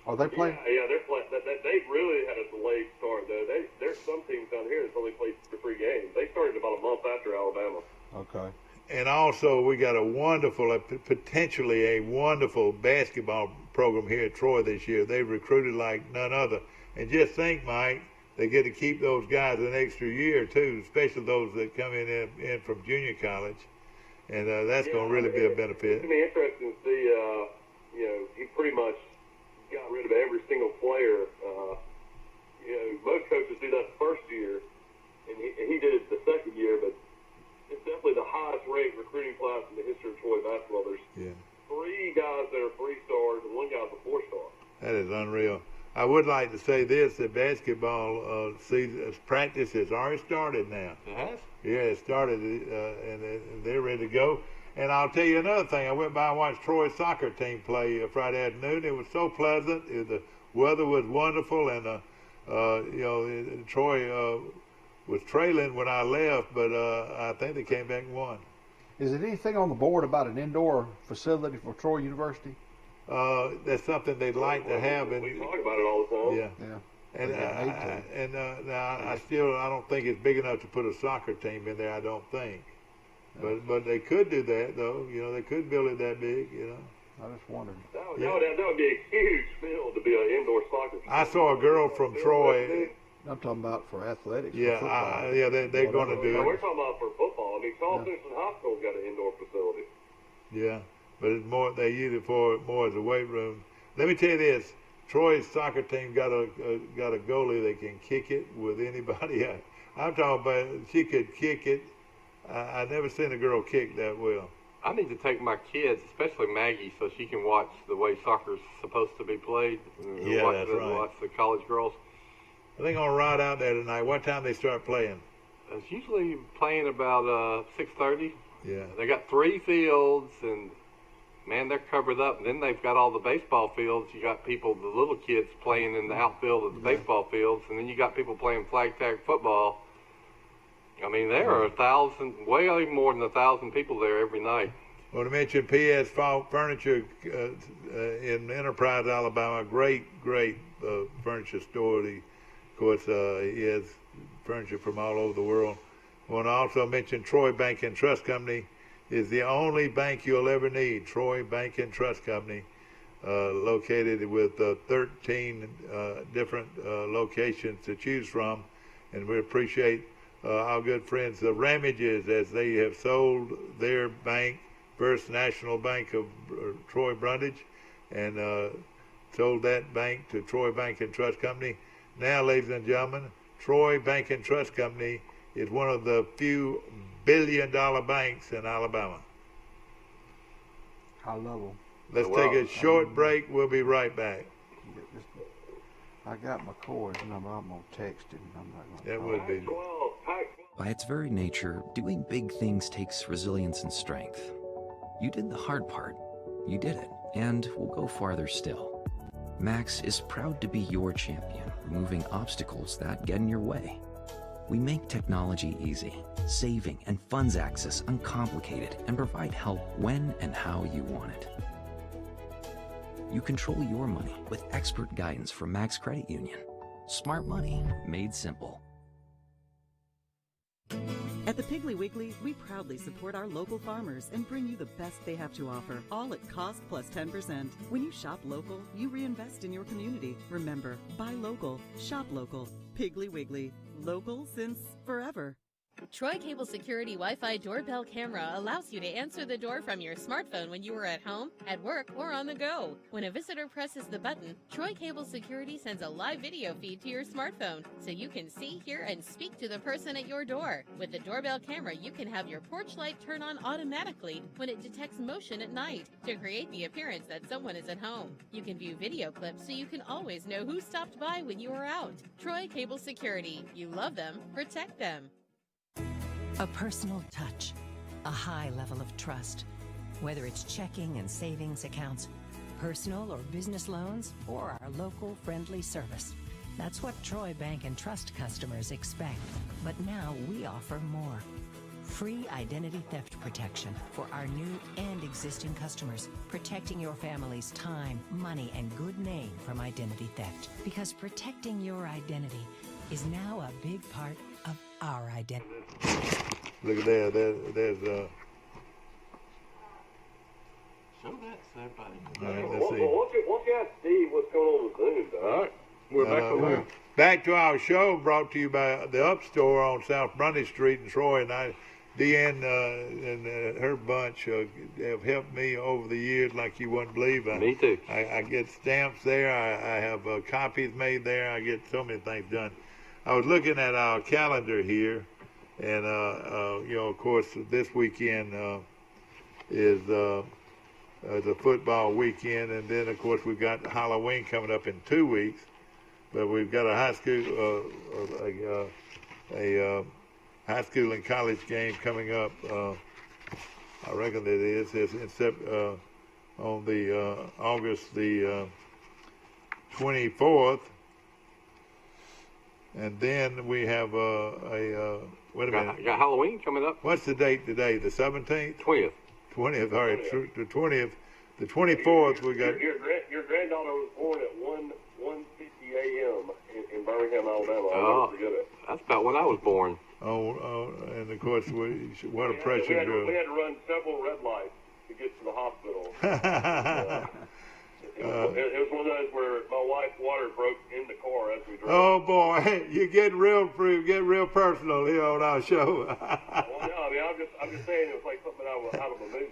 Are they playing? Yeah, they're playing. They've really had a delayed start, though. There's some teams down here that's only played 3 games. They started about a month after Alabama. Okay. And also, we got a wonderful, potentially a wonderful basketball program here at Troy this year. They've recruited like none other. And just think, Mike, they get to keep those guys an extra year, too, especially those that come in from junior college. And that's going to really be a benefit. It's going to be interesting to see, he pretty much got rid of every single player. Most coaches do that the first year, and he did it the second year, but it's definitely the highest ranked recruiting class in the history of Troy basketball. There's 3 guys that are 3 stars and 1 guy's a 4-star. That is unreal. I would like to say this, that basketball practice has already started now. It has? Yeah, it started, and they're ready to go. And I'll tell you another thing. I went by and watched Troy's soccer team play Friday afternoon. It was so pleasant. The weather was wonderful, and Troy was trailing when I left, but I think they came back and won. Is there anything on the board about an indoor facility for Troy University? That's something they'd like to have. We talk about it all the time. Yeah. And I don't think it's big enough to put a soccer team in there. I don't think. But they could do that, though. They could build it that big. I just wondered. That would be a huge field to be an indoor soccer field. I saw a girl from Troy. I'm talking about for athletics. Yeah, for football. they're going to do it. We're talking about for football. I mean, Charles Simpson Hospital's got an indoor facility. Yeah, but it's more. They use it for more as a weight room. Let me tell you this: Troy's soccer team got a goalie that can kick it with anybody. I'm talking about she could kick it. I never seen a girl kick that well. I need to take my kids, especially Maggie, so she can watch the way soccer's supposed to be played. Yeah, that's right. Watch the college girls. Are they gonna ride out there tonight? What time they start playing? It's usually playing about 6:30. Yeah. They got 3 fields, and man, they're covered up. And then they've got all the baseball fields. You got people, the little kids, playing in the outfield of the baseball fields, and then you got people playing flag tag football. I mean, there are 1,000, way more than 1,000 people there every night. Well, to mention PS Furniture in Enterprise, Alabama, great furniture store. Of course, he has furniture from all over the world. I want to also mention Troy Bank and Trust Company is the only bank you'll ever need. Troy Bank and Trust Company, located with 13 different locations to choose from, and we appreciate our good friends the Ramages, as they have sold their bank, First National Bank of Troy Brundage, and sold that bank to Troy Bank and Trust Company. Now, ladies and gentlemen, Troy Bank and Trust Company is one of the few billion-dollar banks in Alabama. High level. Let's take a short break. We'll be right back. I got my Corey's number. I'm going to text him. I'm not That would be. By its very nature, doing big things takes resilience and strength. You did the hard part. You did it, and we'll go farther still. Max is proud to be your champion, removing obstacles that get in your way. We make technology easy, saving and funds access uncomplicated, and provide help when and how you want it. You control your money with expert guidance from Max Credit Union. Smart money made simple. At the Piggly Wiggly, we proudly support our local farmers and bring you the best they have to offer, all at cost plus 10%. When you shop local, you reinvest in your community. Remember, buy local, shop local. Piggly Wiggly, local since forever. Troy Cable Security Wi-Fi doorbell camera allows you to answer the door from your smartphone when you are at home, at work, or on the go. When a visitor presses the button, Troy Cable Security sends a live video feed to your smartphone, so you can see, hear, and speak to the person at your door. With the doorbell camera, you can have your porch light turn on automatically when it detects motion at night to create the appearance that someone is at home. You can view video clips so you can always know who stopped by when you were out. Troy Cable Security. You love them, protect them. A personal touch, a high level of trust. Whether it's checking and savings accounts, personal or business loans, or our local friendly service. That's what Troy Bank and Trust customers expect. But now we offer more. Free identity theft protection for our new and existing customers, protecting your family's time, money, and good name from identity theft. Because protecting your identity is now a big part of our identity. Look at there. There's Show that to everybody. All right, let's see. Once you ask Steve what's going on with Zoom, though. All right, we're back on there. Back to our show, brought to you by the Up Store on South Grundy Street in Troy. And Deanne and her bunch have helped me over the years like you wouldn't believe. Me too. I get stamps there. I have copies made there. I get so many things done. I was looking at our calendar here, and of course, this weekend is the football weekend, and then of course we've got Halloween coming up in 2 weeks. But we've got a high school, high school and college game coming up. I reckon it is. It's on the August the 24th, and then we have wait a minute. Got Halloween coming up. What's the date today? The 17th. 20th. 20th. All right. The 20th. The 24th. We got. Your granddaughter was born at 1:50 a.m. in Birmingham, Alabama. I'll never forget it. That's about when I was born. Oh, and of course, what a precious girl. We had to run several red lights to get to the hospital. It was one of those where my wife's water broke in the car as we drove. Oh boy, you get real personal here on our show. Well, no, I mean, I'm just saying it was like something out of a movie.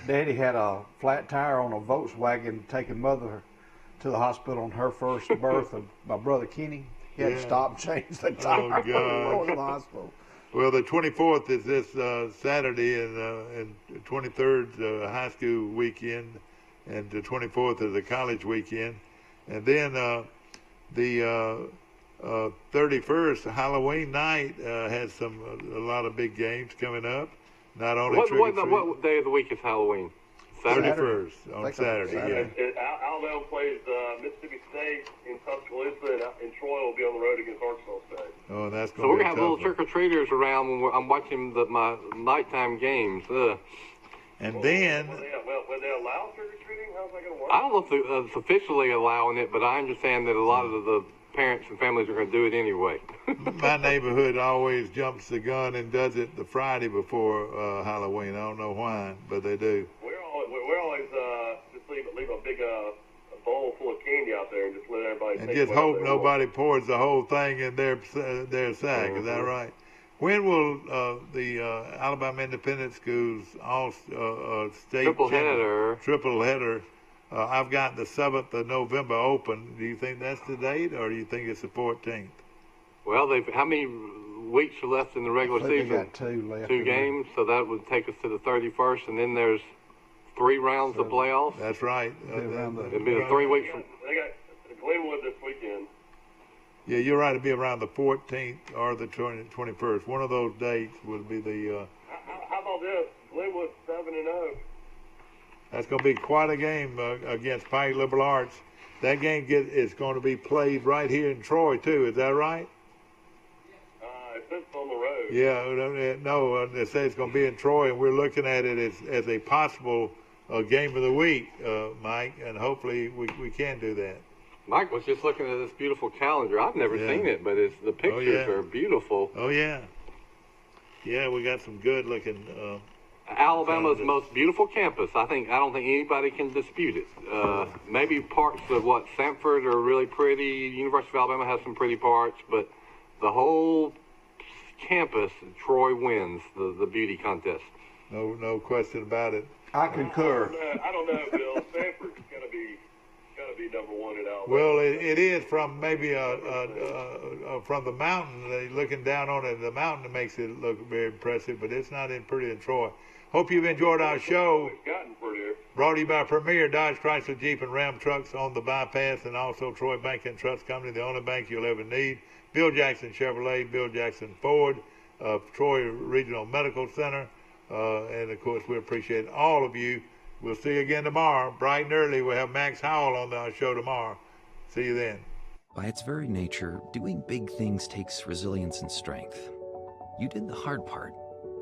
Daddy had a flat tire on a Volkswagen taking Mother to the hospital on her first birth of my brother Kenny. He had to stop and change the tire. Oh, God. Going to the hospital. Well, the 24th is this Saturday, and 23rd high school weekend, and the 24th is the college weekend, and then the 31st Halloween night has a lot of big games coming up. Not only what day of the week is Halloween? 31st on Saturday. Yeah. Alabama plays Mississippi State in Tuscaloosa, and Troy will be on the road against Arkansas State. Oh, that's going to be So we're gonna have little one. trick-or-treaters around when I'm watching my nighttime games. And then Will they allow trick-or-treating? How's that going to work? I don't know if it's officially allowing it, but I understand that a lot of the parents and families are going to do it anyway. my neighborhood always jumps the gun and does it the Friday before Halloween. I don't know why, but they do. We're always just leave a big bowl full of candy out there and just let everybody. And take just whatever hope they nobody pours the whole thing in their sack. Is that right? When will the Alabama Independent Schools all state Triple header? I've got the 7th of November open. Do you think that's the date, or do you think it's the 14th? Well, how many weeks are left in the regular season? They got 2 left. 2 games, so that would take us to the 31st, and then there's 3 rounds of playoffs. That's right. It'll be the 3 weeks from. They got Glenwood this weekend. Yeah, you're right. It'll be around the 14th or the 21st. One of those dates would be the. How about this? Glenwood 7-0. That's going to be quite a game against Pike Liberal Arts. That game is going to be played right here in Troy too. Is that right? It says on the road. Yeah, no, they say it's going to be in Troy, and we're looking at it as a possible game of the week, Mike, and hopefully we can do that. Mike was just looking at this beautiful calendar. I've never seen it, but the pictures are beautiful. Oh, yeah. Yeah, we got some good-looking Alabama's most beautiful campus. I don't think anybody can dispute it. Maybe parts of Sanford are really pretty. University of Alabama has some pretty parts, but the whole campus, Troy wins the beauty contest. No question about it. I concur. I don't know, Bill. Sanford's gotta be number 1 in Alabama. Well, it is from maybe from the mountain. Looking down on it, the mountain makes it look very impressive, but it's not pretty in Troy. Hope you've enjoyed our show. It's gotten prettier. Brought to you by Premier Dodge, Chrysler, Jeep, and Ram trucks on the bypass, and also Troy Bank and Trust Company, the only bank you'll ever need. Bill Jackson Chevrolet, Bill Jackson Ford, Troy Regional Medical Center, and of course we appreciate all of you. We'll see you again tomorrow, bright and early. We'll have Max Howell on our show tomorrow. See you then. By its very nature, doing big things takes resilience and strength. You did the hard part.